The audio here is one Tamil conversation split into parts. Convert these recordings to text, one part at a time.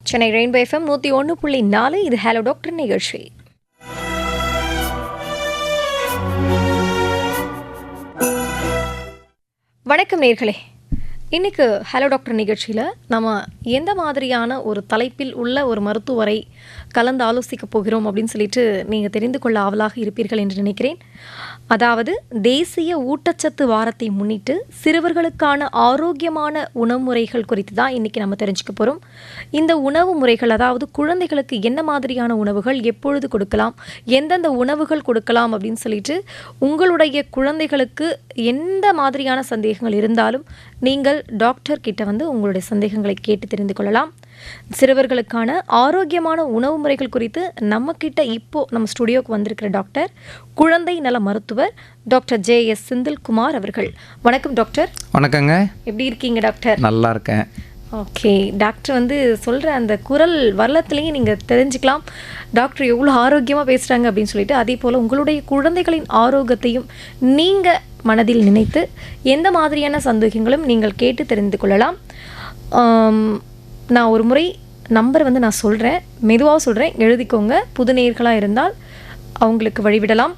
Chennai rainbow FM 101.4. இது ஹலோ டாக்டர் நிகழ்ச்சி. வணக்கம் நேர்களே. இன்றைக்கு ஹலோ டாக்டர் நிகழ்ச்சியில் நம்ம எந்த மாதிரியான ஒரு தலைப்பில் உள்ள ஒரு மருத்துவரை கலந்து ஆலோசிக்க போகிறோம் அப்படின்னு சொல்லிட்டு நீங்கள் தெரிந்து கொள்ள ஆவலாக இருப்பீர்கள் என்று நினைக்கிறேன். அதாவது தேசிய ஊட்டச்சத்து வாரத்தை முன்னிட்டு சிறுவர்களுக்கான ஆரோக்கியமான உணவு முறைகள் குறித்து தான் இன்றைக்கி நம்ம தெரிஞ்சுக்க போகிறோம். இந்த உணவு முறைகள், அதாவது குழந்தைகளுக்கு என்ன மாதிரியான உணவுகள் எப்பொழுது கொடுக்கலாம், எந்தெந்த உணவுகள் கொடுக்கலாம் அப்படின்னு சொல்லிட்டு உங்களுடைய குழந்தைகளுக்கு எந்த மாதிரியான சந்தேகங்கள் இருந்தாலும் நீங்கள் டாக்டர் கிட்ட வந்து உங்களுடைய சந்தேகங்களை கேட்டு தெரிந்து கொள்ளலாம். சிறுவர்களுக்கான ஆரோக்கியமான உணவு முறைகள் குறித்து நம்மக்கிட்ட நம்ம ஸ்டுடியோக்கு வந்திருக்கிற டாக்டர், குழந்தை நல மருத்துவர் டாக்டர் JS செந்தில்குமார் அவர்கள். வணக்கம் டாக்டர். வணக்கங்க. எப்படி இருக்கீங்க டாக்டர்? நல்லா இருக்கேன். ஓகே டாக்டர் வந்து சொல்கிற அந்த குரல் வரலத்துலேயும் நீங்கள் தெரிஞ்சுக்கலாம் டாக்டர் எவ்வளோ ஆரோக்கியமாக பேசுகிறாங்க அப்படின்னு சொல்லிட்டு. அதே போல் உங்களுடைய குழந்தைகளின் ஆரோக்கியத்தையும் நீங்கள் மனதில் நினைத்து எந்த மாதிரியான சந்தேகங்களும் நீங்கள் கேட்டு தெரிந்து கொள்ளலாம். நான் ஒரு முறை நம்பர் வந்து நான் சொல்கிறேன், மெதுவாக சொல்கிறேன், எழுதிக்கோங்க. புது நேயர்களாக இருந்தால் அவங்களுக்கு வழிவிடலாம்.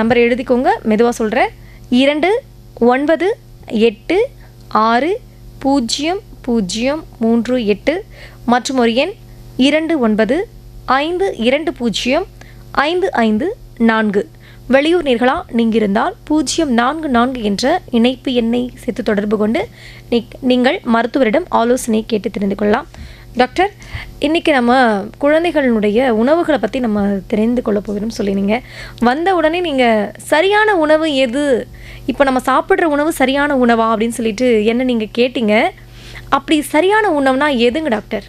நம்பர் எழுதிக்கோங்க, மெதுவாக சொல்கிறேன். 29160038 மற்றும் ஒரு எண் 2952055544. வெளியூர் நேர்களா நீங்கள் இருந்தால் 044 என்ற இணைப்பு எண்ணை சேர்த்து தொடர்பு கொண்டு நீங்கள் மருத்துவரிடம் ஆலோசனை கேட்டு தெரிந்து கொள்ளலாம். டாக்டர், இன்றைக்கி நம்ம குழந்தைகளுடைய உணவுகளை பற்றி நம்ம தெரிந்து கொள்ள போகிறோம் சொல்லினீங்க. வந்த உடனே நீங்கள் சரியான உணவு எது, இப்போ நம்ம சாப்பிட்ற உணவு சரியான உணவா அப்படின்னு சொல்லிட்டு என்ன நீங்கள் கேட்டீங்க. அப்படி சரியான உணவுனா எதுங்க டாக்டர்?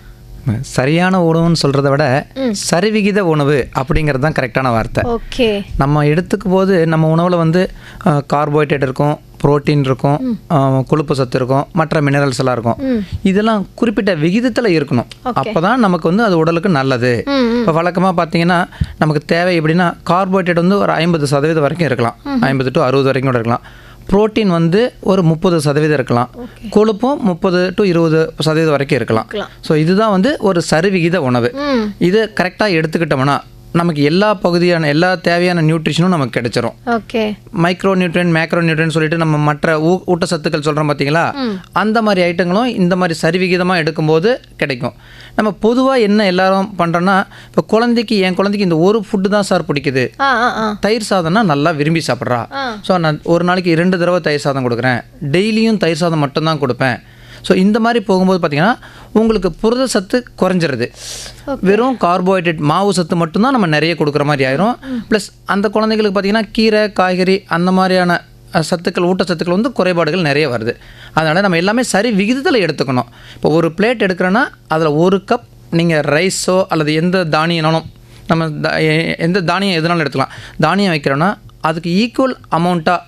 சரியான உணவுன்னு சொல்கிறத விட சரிவிகித உணவு அப்படிங்கிறது தான் கரெக்டான வார்த்தை. ஓகே. நம்ம எடுத்துக்கும் போது நம்ம உணவில் வந்து கார்போஹைட்ரேட் இருக்கும், புரோட்டீன் இருக்கும், கொழுப்பு சத்து இருக்கும், மற்ற மினரல்ஸ் எல்லாம் இருக்கும். இதெல்லாம் குறிப்பிட்ட விகிதத்தில் இருக்கணும். அப்போ தான் நமக்கு வந்து அது உடலுக்கு நல்லது. இப்போ வழக்கமாக பார்த்தீங்கன்னா நமக்கு தேவை எப்படின்னா கார்போஹைட்ரேட் வந்து ஒரு 50% வரைக்கும் இருக்கலாம், 50 to 60 வரைக்கும் கூட இருக்கலாம். புரோட்டீன் வந்து ஒரு 30% இருக்கலாம், கொழுப்பும் 30 to 20% வரைக்கும் இருக்கலாம். ஸோ இதுதான் வந்து ஒரு சரிவிகித உணவு. இது கரெக்டாக எடுத்துக்கிட்டோம்னா நமக்கு எல்லா பகுதியான எல்லா தேவையான நியூட்ரிஷனும் நமக்கு கிடைச்சிரும். ஓகே. மைக்ரோ நியூட்ரியன், மேக்ரோ நியூட்ரியன் சொல்லிட்டு நம்ம மற்ற ஊட்டச்சத்துக்கள் சொல்கிறோம் பார்த்தீங்களா, அந்த மாதிரி ஐட்டங்களும் இந்த மாதிரி சரிவிகிதமாக எடுக்கும்போது கிடைக்கும். நம்ம பொதுவாக என்ன எல்லாரும் பண்ணுறோன்னா, இப்போ என் குழந்தைக்கு இந்த ஒரு ஃபுட்டு தான் சார் பிடிக்குது, தயிர் சாதம்னா நல்லா விரும்பி சாப்பிட்றா, ஸோ நான் ஒரு நாளைக்கு 2 தடவை தயிர் சாதம் கொடுக்குறேன், டெய்லியும் தயிர் சாதம் மட்டும்தான் கொடுப்பேன். ஸோ இந்த மாதிரி போகும்போது பார்த்திங்கன்னா உங்களுக்கு புரத சத்து குறைஞ்சிருது. வெறும் கார்போஹைட்ரேட் மாவு சத்து மட்டும்தான் நம்ம நிறைய கொடுக்குற மாதிரி ஆயிரும். ப்ளஸ் அந்த குழந்தைங்களுக்கு பார்த்திங்கன்னா கீரை, காய்கறி அந்த மாதிரியான சத்துக்கள், ஊட்டச்சத்துக்கள் வந்து குறைபாடுகள் நிறைய வருது. அதனால் நம்ம எல்லாமே சரி விகிதத்தில் எடுத்துக்கணும். இப்போ ஒரு பிளேட் எடுக்கிறோன்னா அதில் 1 கப் நீங்கள் ரைஸோ அல்லது எந்த தானியனாலும், நம்ம எந்த தானியம் எதுனாலும் எடுத்துக்கலாம். தானியம் வைக்கிறோன்னா அதுக்கு ஈக்குவல் அமௌண்ட்டாக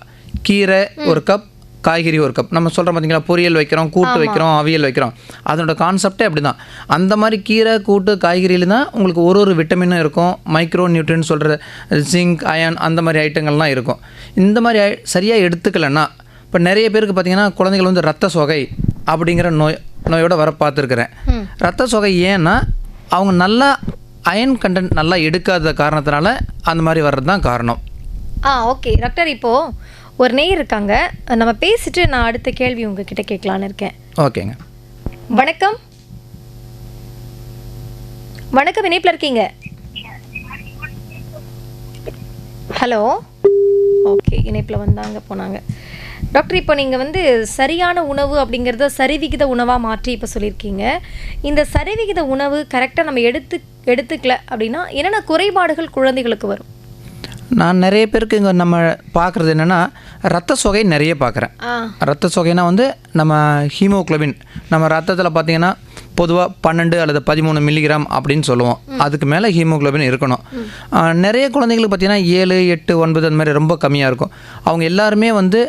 கீரை 1 கப், காய்கறி 1 கப். நம்ம சொல்கிறோம் பார்த்தீங்களா, பொரியல் வைக்கிறோம், கூட்டு வைக்கிறோம், அவியல் வைக்கிறோம், அதனோட கான்செப்டே அப்படி தான். அந்த மாதிரி கீரை, கூட்டு, காய்கறியில் தான் உங்களுக்கு ஒரு விட்டமினும் இருக்கும், மைக்ரோ நியூட்ரியன் சொல்கிற ஜிங்க், அயன் அந்த மாதிரி ஐட்டங்கள்லாம் இருக்கும். இந்த மாதிரி சரியாக எடுத்துக்கலைன்னா, இப்போ நிறைய பேருக்கு பார்த்திங்கன்னா குழந்தைகள் வந்து ரத்த சோகை அப்படிங்கிற நோயோட வர பார்த்துருக்குறேன். ரத்த சோகை ஏன்னா அவங்க நல்லா அயன் கண்டென்ட் நல்லா எடுக்காத காரணத்தினால அந்த மாதிரி வர்றது தான் காரணம். ஓகே டாக்டர், இப்போது ஒரு நேயர் இருக்காங்க, நம்ம பேசிட்டு நான் அடுத்த கேள்வி உங்ககிட்ட கேட்கலான்னு இருக்கேன். ஓகேங்க. வணக்கம். வணக்கம், இணைப்பில் இருக்கீங்க. ஹலோ. ஓகே, இணைப்பில் வந்தாங்க போனாங்க. டாக்டர், இப்போ நீங்கள் வந்து சரியான உணவு அப்படிங்கிறத சரிவிகித உணவாக மாற்றி இப்போ சொல்லியிருக்கீங்க. இந்த சரிவிகித உணவு கரெக்டாக நம்ம எடுத்துக்கல அப்படின்னா என்னென்ன குறைபாடுகள் குழந்தைகளுக்கு வரும்? நான் நிறைய பேருக்கு இங்கே நம்ம பார்க்குறது என்னென்னா, ரத்த சோகை நிறைய பார்க்குறேன். ரத்த சோகைனா வந்து நம்ம ஹீமோகுளோபின் நம்ம ரத்தத்தில் பார்த்திங்கன்னா பொதுவாக 12 அல்லது 13 மில்லிகிராம் அப்படின்னு சொல்லுவோம். அதுக்கு மேலே ஹீமோகுளோபின் இருக்கணும். நிறைய குழந்தைங்களுக்கு பார்த்திங்கன்னா 7, 8, 9 அந்த மாதிரி ரொம்ப கம்மியாக இருக்கும். அவங்க எல்லாருமே வந்து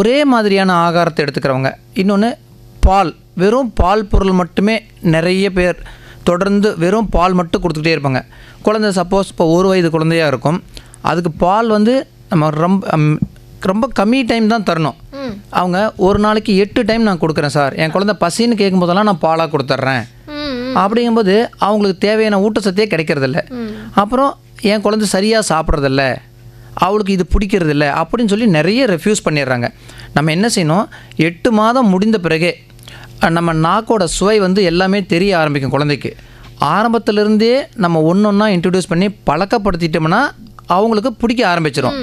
ஒரே மாதிரியான ஆகாரத்தை எடுத்துக்கிறவங்க. இன்னொன்று பால், வெறும் பால் பொருள் மட்டுமே நிறைய பேர் தொடர்ந்து வெறும் பால் மட்டும் கொடுத்துக்கிட்டே இருப்பாங்க. குழந்தை சப்போஸ் இப்போ 1 வயது குழந்தையாக இருக்கும், அதுக்கு பால் வந்து நம்ம ரொம்ப கம்மி டைம் தான் தரணும். அவங்க ஒரு நாளைக்கு 8 டைம் நான் கொடுக்குறேன் சார், என் குழந்தை பசின்னு கேட்கும்போதெல்லாம் நான் பாலாக கொடுத்துட்றேன் அப்படிங்கும்போது அவங்களுக்கு தேவையான ஊட்டச்சத்தே கிடைக்கிறதில்ல. அப்புறம் என் குழந்தை சரியாக சாப்பிட்றதில்ல, அவளுக்கு இது பிடிக்கிறதில்ல அப்படின்னு சொல்லி நிறைய ரெஃப்யூஸ் பண்ணிடுறாங்க. நம்ம என்ன செய்யணும், 8 மாதம் முடிந்த பிறகே நம்ம நாக்கோட சுவை வந்து எல்லாமே தெரிய ஆரம்பிக்கும் குழந்தைக்கு. ஆரம்பத்திலிருந்தே நம்ம ஒன்றா இன்ட்ரடியூஸ் பண்ணி பழக்கப்படுத்திட்டோம்னா அவங்களுக்கு பிடிக்க ஆரம்பிச்சிடும்.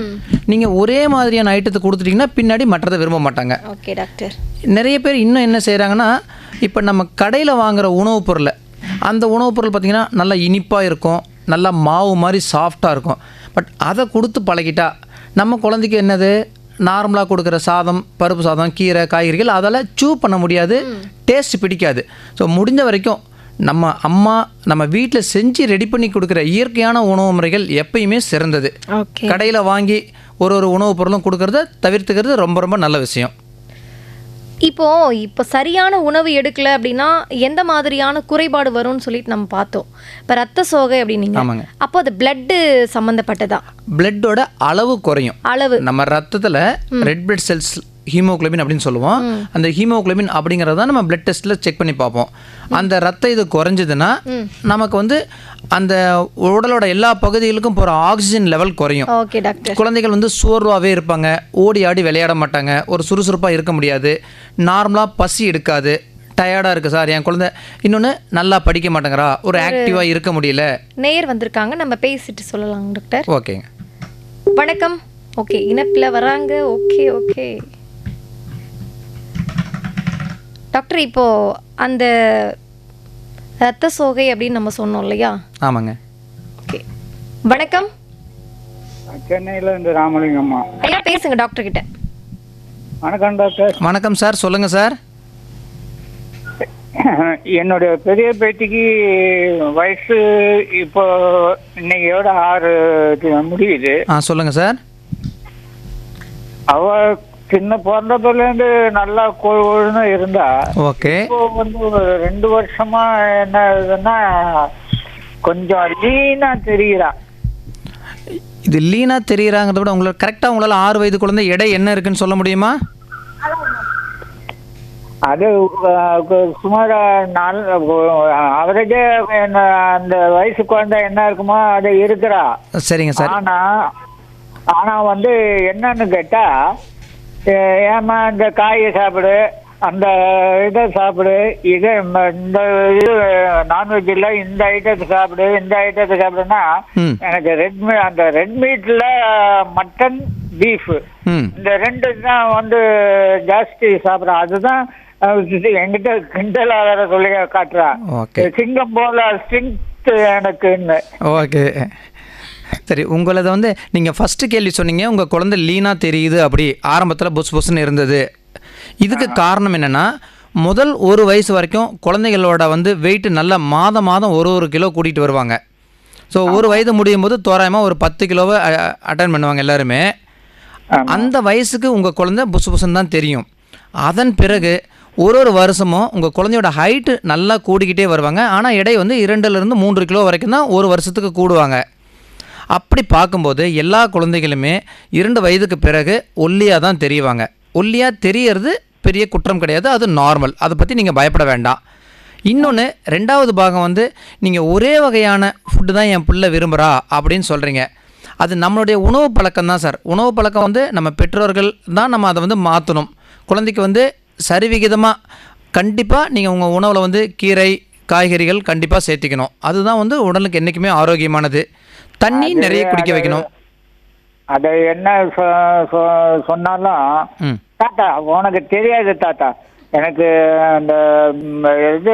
நீங்கள் ஒரே மாதிரியான ஐட்டத்தை கொடுத்துட்டிங்கன்னா பின்னாடி மற்றதை விரும்ப மாட்டாங்க. Okay doctor. நிறைய பேர் இன்னும் என்ன செய்கிறாங்கன்னா, இப்போ நம்ம கடையில் வாங்குகிற உணவுப் பொருளை, அந்த உணவுப் பொருள் பார்த்திங்கன்னா நல்லா இனிப்பாக இருக்கும், நல்லா மாவு மாதிரி சாஃப்டாக இருக்கும். பட் அதை கொடுத்து பழகிட்டா நம்ம குழந்தைக்கு என்னது, நார்மலாக கொடுக்குற சாதம், பருப்பு சாதம், கீரை, காய்கறிகள் அதெல்லாம் சூ பண்ண முடியாது, டேஸ்ட் பிடிக்காது. ஸோ முடிஞ்ச வரைக்கும் நம்ம அம்மா நம்ம வீட்டில் செஞ்சு ரெடி பண்ணி கொடுக்குற இயற்கையான உணவு முறைகள் எப்பயுமே சிறந்தது. ஓகே. கடையில் வாங்கி ஒரு உணவுப் பொருளும் கொடுக்கறத தவிர்த்துக்கிறது ரொம்ப ரொம்ப நல்ல விஷயம். இப்போ சரியான உணவு எடுக்கல அப்படின்னா எந்த மாதிரியான குறைபாடு வரும்னு சொல்லிட்டு நம்ம பார்த்தோம். இப்போ ரத்த சோகை அப்படின்னீங்க. ஆமாங்க. அப்போ அது பிளட்டு சம்மந்தப்பட்டதா? பிளட்டோட அளவு குறையும். அளவு நம்ம ரத்தத்தில் ரெட் பிளட் செல்ஸ், ஹீமோகுளோபின் அப்படின்னு சொல்லுவோம். அந்த ஹீமோகுளோபின் அப்படிங்கிறத நம்ம பிளட் டெஸ்ட்டில் செக் பண்ணி பார்ப்போம். அந்த ரத்த இது குறைஞ்சதுன்னா நமக்கு வந்து அந்த உடலோட எல்லா பகுதிகளுக்கும் போகிற ஆக்சிஜன் லெவல் குறையும். Okay doctor. குழந்தைகள் வந்து சோர்வாகவே இருப்பாங்க, ஓடி ஆடி விளையாட மாட்டாங்க, ஒரு சுறுசுறுப்பாக இருக்க முடியாது, நார்மலாக பசி எடுக்காது, டயர்டாக இருக்குது சார் என் குழந்தை, இன்னொன்று நல்லா படிக்க மாட்டேங்கிறா, ஒரு ஆக்டிவாக இருக்க முடியல. நேயர் வந்திருக்காங்க, நம்ம பேசிட்டு சொல்லலாம் டாக்டர். ஓகேங்க. வணக்கம். ஓகே, இணைப்பில் வராங்க. ஓகே ஓகே டாக்டர், இப்போ அந்த ரத்த சோகை அப்படின்னு நம்ம சொன்னோம் இல்லையா? ஆமாங்க. ஓகே, வணக்கம். சென்னையில இருந்து ராமலிங்கம்மா. ஐயா பேசுங்க டாக்டர் கிட்ட. வணக்கம் டாக்டர். வணக்கம் சார், சொல்லுங்கள் சார். என்னுடைய பெரிய பேத்திக்கு வயசு இப்போ இன்னையோட 6 முடியுது. சொல்லுங்கள் சார். அவ சின்ன பிறந்ததுலேருந்து நல்லா கொழுன்னு இருந்தா. ஓகே. இப்போ வந்து ஒரு 2 வருஷமா என்ன ஆகுதுன்னா கொஞ்சம் லீனா தெரியுறா. இது லீனாக தெரியுறாங்கிறத விட உங்களுக்கு கரெக்டாக உங்களால் 6 வயது குழந்தை எடை என்ன இருக்குன்னு சொல்ல முடியுமா? அது சுமார் அவரேஜே அந்த வயசு குழந்தை என்ன இருக்குமோ அது இருக்கிறா. சரிங்க சார். ஆனா வந்து என்னன்னு கேட்டா, ஏமா இந்த காயை சாப்பிடு, அந்த இதை சாப்பிடு, இது இந்த இது நான்வெஜ் இல்லை, இந்த ஐட்டத்தை சாப்பிடு, இந்த ஐட்டத்தை சாப்பிடுன்னா எனக்கு அந்த ரெட் மீட்ல மட்டன், பீஃப் இந்த 2 தான் வந்து ஜாஸ்தி சாப்பிட்றேன். அதுதான் என்கிட்ட கிண்டலா வேற சொல்லி காட்டுறா, சிங்கம் போல ஸ்ட்ரென்த் எனக்குன்னு. ஓகே சரி, உங்களது வந்து நீங்கள் ஃபஸ்ட்டு கேள்வி சொன்னீங்க, உங்கள் குழந்தை லீனாக தெரியுது, அப்படி ஆரம்பத்தில் புஸ் புஸ்ன்னு இருந்தது. இதுக்கு காரணம் என்னென்னா, முதல் 1 வயசு வரைக்கும் குழந்தைகளோட வந்து வெயிட் நல்லா மாதம் ஒரு கிலோ கூட்டிகிட்டு வருவாங்க. ஸோ 1 வயது முடியும் போது தோராயமாக ஒரு 10 கிலோவை அட்டன் பண்ணுவாங்க எல்லாருமே. அந்த வயசுக்கு உங்கள் குழந்தை புஸ் புஸ்ன்னு தான் தெரியும். அதன் பிறகு ஒரு வருஷமும் உங்கள் குழந்தையோட ஹைட்டு நல்லா கூடிக்கிட்டே வருவாங்க. ஆனால் எடை வந்து 2லேருந்து 3 கிலோ வரைக்கும் தான் ஒரு வருஷத்துக்கு கூடுவாங்க. அப்படி பார்க்கும்போது எல்லா குழந்தைகளுமே 2 வயதுக்கு பிறகு ஒல்லியாக தான் தெரியுவாங்க. ஒல்லியாக தெரியறது பெரிய குற்றம் கிடையாது, அது நார்மல், அதை பற்றி நீங்கள் பயப்பட வேண்டாம். இன்னொன்று, 2வது பாகம் வந்து நீங்கள் ஒரே வகையான ஃபுட்டு தான் என் பிள்ளை விரும்புகிறா அப்படின்னு சொல்கிறீங்க. அது நம்மளுடைய உணவு பழக்கம் தான் சார். உணவு பழக்கம் வந்து நம்ம பெற்றோர்கள் தான் நம்ம அதை வந்து மாற்றணும். குழந்தைக்கு வந்து சரிவிகிதமாக கண்டிப்பாக நீங்கள் உங்கள் உணவில் வந்து கீரை, காய்கறிகள் கண்டிப்பாக சேர்த்திக்கணும். அதுதான் வந்து உடலுக்கு என்றைக்குமே ஆரோக்கியமானது. தண்ணி நிறைய குடிக்க வைக்கணும். அதை என்ன சொன்னாலும் தாத்தா உனக்கு தெரியாது தாத்தா, எனக்கு அந்த இது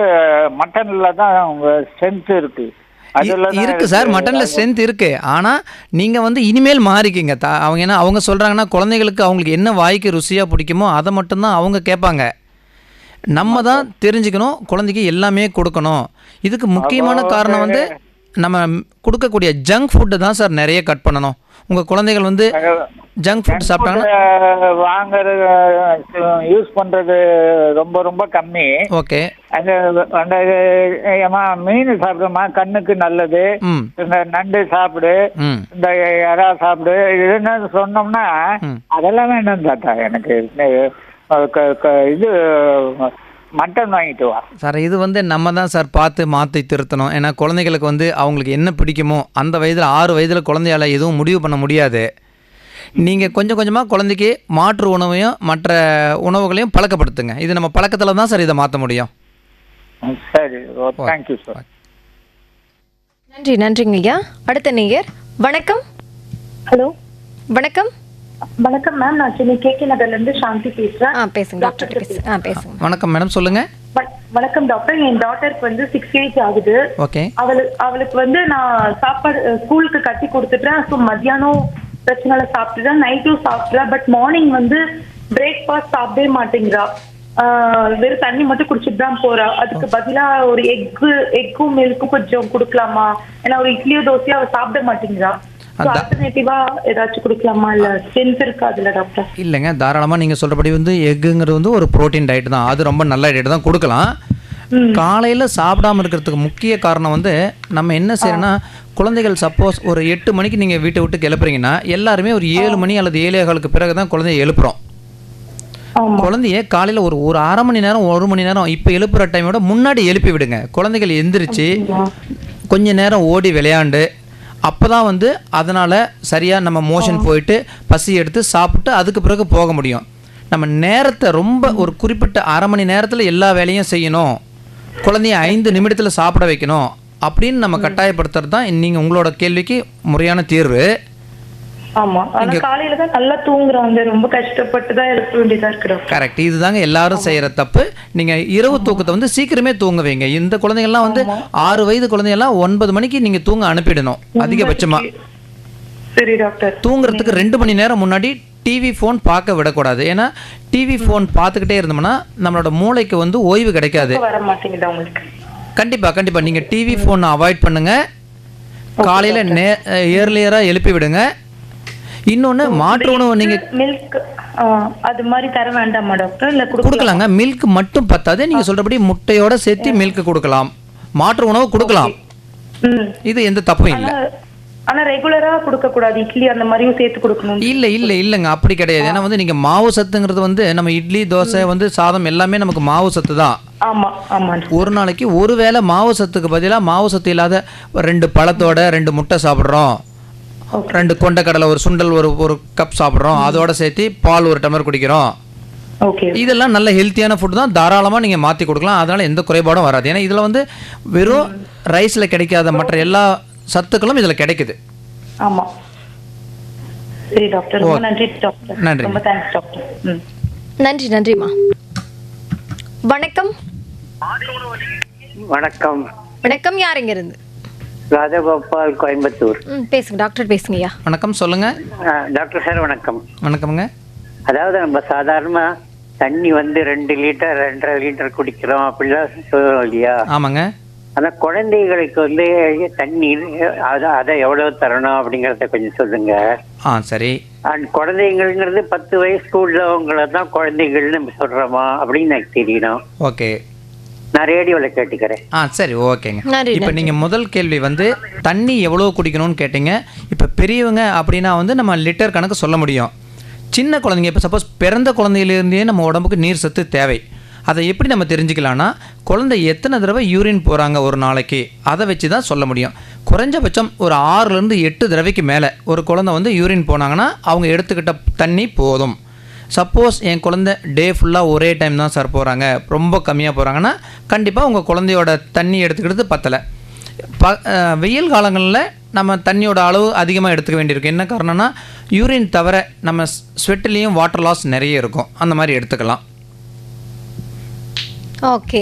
மட்டன்ல தான் ஸ்ட்ரென்த் இருக்கு. இருக்கு சார், மட்டன்ல ஸ்ட்ரென்த் இருக்கு. ஆனால் நீங்கள் வந்து இனிமேல் மாறிக்கிங்க. அவங்க என்ன அவங்க சொல்கிறாங்கன்னா, குழந்தைகளுக்கு அவங்களுக்கு என்ன வாய்க்கு ருசியாக பிடிக்குமோ அதை மட்டும்தான் அவங்க கேட்பாங்க. நம்ம தான் தெரிஞ்சுக்கணும், குழந்தைக்கு எல்லாமே கொடுக்கணும். இதுக்கு முக்கியமான காரணம் வந்து நம்ம கொடுக்கக்கூடிய ஜங்க் ஃபுட்டு தான் சார் நிறைய கட் பண்ணணும். உங்கள் குழந்தைகள் வந்து ஜங்க் ஃபுட் சாப்பிட்டாங்கன்னா வாங்குறது யூஸ் பண்ணுறது ரொம்ப ரொம்ப கம்மி. ஓகே. அந்த அந்த மீன் சாப்பிடுமா, கண்ணுக்கு நல்லது, இந்த நண்டு சாப்பிடு, இந்த இறா சாப்பிடு, இதுன்னு சொன்னோம்னா அதெல்லாம் வேணும் தாத்தா. எனக்கு இது மட்டன் வாங்கிட்டு வா. சார் இது வந்து நம்ம தான் சார் பார்த்து மாற்றி திருத்தணும். ஏன்னா குழந்தைகளுக்கு வந்து அவங்களுக்கு என்ன பிடிக்குமோ அந்த வயதில் 6 வயதில் குழந்தையால் எதுவும் முடிவு பண்ண முடியாது. நீங்கள் கொஞ்சம் கொஞ்சமாக குழந்தைக்கு மாற்று உணவையும் மற்ற உணவுகளையும் பழக்கப்படுத்துங்க. இது நம்ம பழக்கத்தில் தான் சார் இதை மாற்ற முடியும். சரி, தேங்க்யூ சார். நன்றிங்க ஐயா. அடுத்த நேயர். வணக்கம். ஹலோ, வணக்கம். வணக்கம் மேம். நான் சென்னை கேகே நகர்ல இருந்து சாந்தி பேசுறேன். பேசுங்க டாக்டர் பேசுங்க. வணக்கம் மேடம், சொல்லுங்கள். வணக்கம் டாக்டர். என் டாட்டருக்கு வந்து 6 ஏஜ் ஆகுது. ஓகே. அவளுக்கு வந்து நான் சாப்பாடு ஸ்கூலுக்கு கட்டி கொடுத்துட்டேன். ஸோ மத்தியானம் பிரச்சனை சாப்பிட்டுட்டேன், நைட்டும் சாப்பிட்றா. பட் மார்னிங் வந்து பிரேக்ஃபாஸ்ட் சாப்பிடவே மாட்டேங்கிறா. வெறும் தண்ணி மட்டும் குடிச்சிட்டு தான் போறா. அதுக்கு பதிலா ஒரு எக்கும் மில்க்கும் கொஞ்சம் கொடுக்கலாமா? ஏன்னா ஒரு இட்லியோ தோசையோ அவ சாப்பிட மாட்டேங்கிறா. ஆல்டர்னேட்டிவா ஏதாச்சும் கொடுக்கலாமா? இல்ல ஸ்ட்ரென்த் இருக்கா அதுல டாக்டர்? இல்லைங்க, தாராளமாக நீங்கள் சொல்கிறபடி வந்து எக்குங்கிறது வந்து ஒரு ப்ரோட்டீன் டயட் தான். அது ரொம்ப நல்ல டயட் தான், கொடுக்கலாம். காலையில் சாப்பிடாம இருக்கிறதுக்கு முக்கிய காரணம் வந்து நம்ம என்ன செய்யறோம்னா, குழந்தைகள் சப்போஸ் ஒரு 8 மணிக்கு நீங்கள் வீட்டை விட்டு கிளப்புறீங்கன்னா எல்லாருமே ஒரு 7 மணி அல்லது 7:15 பிறகு தான் குழந்தைய எழுப்புறோம். குழந்தைய காலையில் ஒரு அரை மணி நேரம் 1 மணி நேரம் இப்போ எழுப்புற டைமோட முன்னாடி எழுப்பி விடுங்க. குழந்தைகள் எந்திரிச்சு கொஞ்ச நேரம் ஓடி விளையாண்டு அப்போ தான் வந்து அதனால் சரியாக நம்ம மோஷன் போயிட்டு பசி எடுத்து சாப்பிட்டு அதுக்கு பிறகு போக முடியும். நம்ம நேரத்தை ரொம்ப ஒரு குறிப்பிட்ட அரை மணி நேரத்தில் எல்லா வேலையும் செய்யணும், குழந்தைய 5 நிமிடத்தில் சாப்பிட வைக்கணும் அப்படின்னு நம்ம கட்டாயப்படுத்துறது தான் நீங்கள் உங்களோட கேள்விக்கு முறையான தீர்வு. ஆமா, ஆனா காலையில தான் நல்லா தூங்குறாங்க. ரொம்ப கஷ்டப்பட்டு தான் எழுப்ப வேண்டியதா இருக்கு. கரெக்ட். இதுதாங்க எல்லாரும் செய்யற தப்பு. நீங்க இரவு தூக்கத்தை வந்து சீக்கிரமே தூங்க வைங்க. இந்த குழந்தைகள்லாம் வந்து 6 வயது குழந்தைகள்லாம் 9 மணிக்கு நீங்க தூங்க அனுப்பிடணும் அதிகபட்சமா. சரி டாக்டர். தூங்குறதுக்கு 2 மணி நேரம் முன்னாடி டிவி ஃபோன் பார்க்க விடக்கூடாது. ஏன்னா டிவி ஃபோன் பார்த்துக்கிட்டே இருந்தோம்னா நம்மளோட மூளைக்கு வந்து ஓய்வு கிடைக்காது. வர மாட்டேங்குது உங்களுக்கு. கண்டிப்பா நீங்க டிவி ஃபோனை அவாய்ட் பண்ணுங்க. காலையில ஏர்லியரா எழுப்பி விடுங்க. இன்னொன்று மாற்று உணவு நீங்கள் மில்க் அது மாதிரி தர வேண்டாமா டாக்டர்? இல்லை கொடுக்கலாங்க. மில்க் மட்டும் பத்தாது, நீங்கள் சொல்கிறபடி முட்டையோட சேர்த்து மில்க் கொடுக்கலாம், மாற்று உணவு கொடுக்கலாம். இது எந்த தப்பும் இல்லை. ஆனால் ரெகுலராக கொடுக்கக்கூடாது, இட்லி அந்த மாதிரியும் சேர்த்து கொடுக்கணும்? இல்லைங்க, அப்படி கிடையாது. ஏன்னா வந்து நீங்கள் மாவு சத்துங்கிறது வந்து நம்ம இட்லி தோசை வந்து சாதம் எல்லாமே நமக்கு மாவு சத்து தான். ஆமாம். ஒரு நாளைக்கு ஒரு வேளை மாவு சத்துக்கு பதிலாக மாவு சத்து இல்லாத 2 பழத்தோட 2 முட்டை சாப்பிட்றோம், 2 கொண்டைக்கடலை, ஒரு சுண்டல் ஒரு கப் சாப்பிட்றோம், அதோட சேர்த்து பால் 1 டம்ளர் குடிக்கிறோம். இதெல்லாம் நல்ல ஹெல்த்தியான ஃபுட் தான். தாராளமாக நீங்கள் மாற்றி கொடுக்கலாம், அதனால் எந்த குறைபாடும் வராது. ஏன்னா இதில் வந்து வெறும் ரைஸில் கிடைக்காத மற்ற எல்லா சத்துக்களும் இதில் கிடைக்குது. ஆமாம். சரி டாக்டர், ரொம்ப நன்றி டாக்டர். நன்றி. ரொம்ப தேங்க்ஸ் டாக்டர். நன்றிம்மா. வணக்கம். வணக்கம். யாருங்க இருந்து? ராஜகோபால், கோயம்புத்தூர். பேசுங்க டாக்டர், பேசுங்கய்யா. வணக்கம், சொல்லுங்க டாக்டர் சார். வணக்கம். வணக்கம்ங்க. அதாவது நம்ம சாதாரணமா தண்ணி வந்து 2 லிட்டர் 2.5 லிட்டர் குடிக்கிறோம் அப்படிலாம் சொல்லுவோம் இல்லையா? ஆமாங்க. ஆனா குழந்தைகளுக்கு வந்து தண்ணீர் அதை எவ்வளவு தரணும் அப்படிங்கறத கொஞ்சம் சொல்லுங்க. சரி. குழந்தைங்கிறது 10 வயசுக்குள்ள உள்ளவங்களை தான் குழந்தைகள்னு நம்ம சொல்றோமா அப்படின்னு எனக்கு தெரியணும். ஓகே, நான் ரேடியோவில் கேட்டுக்கிறேன். சரி, ஓகேங்க. இப்போ நீங்கள் முதல் கேள்வி வந்து தண்ணி எவ்வளோ குடிக்கணும்னு கேட்டீங்க. இப்போ பெரியவங்க அப்படின்னா வந்து நம்ம லிட்டர் கணக்கு சொல்ல முடியும். சின்ன குழந்தைங்க, இப்போ சப்போஸ் பிறந்த குழந்தையிலேருந்தே நம்ம உடம்புக்கு நீர் சத்து தேவை. அதை எப்படி நம்ம தெரிஞ்சுக்கலான்னா, குழந்தை எத்தனை தடவை யூரின் போகிறாங்க ஒரு நாளைக்கு, அதை வச்சு தான் சொல்ல முடியும். குறைஞ்சபட்சம் ஒரு 6லேருந்து 8 தடவைக்கு மேலே ஒரு குழந்தை வந்து யூரின் போனாங்கன்னா அவங்க எடுத்துக்கிட்ட தண்ணி போதும். சப்போஸ் என் குழந்தை டே ஃபுல்லாக ஒரே டைம் தான் சார் போகிறாங்க, ரொம்ப கம்மியாக போகிறாங்கன்னா கண்டிப்பாக உங்கள் குழந்தையோட தண்ணி எடுத்துக்கிட்டது பத்தலை. வெயில் காலங்களில் நம்ம தண்ணியோட அளவு அதிகமாக எடுத்துக்க வேண்டியிருக்கும். என்ன காரணம்னா, யூரின் தவிர நம்ம ஸ்வெட்லேயும் வாட்டர் லாஸ் நிறைய இருக்கும், அந்த மாதிரி எடுத்துக்கலாம். ஓகே,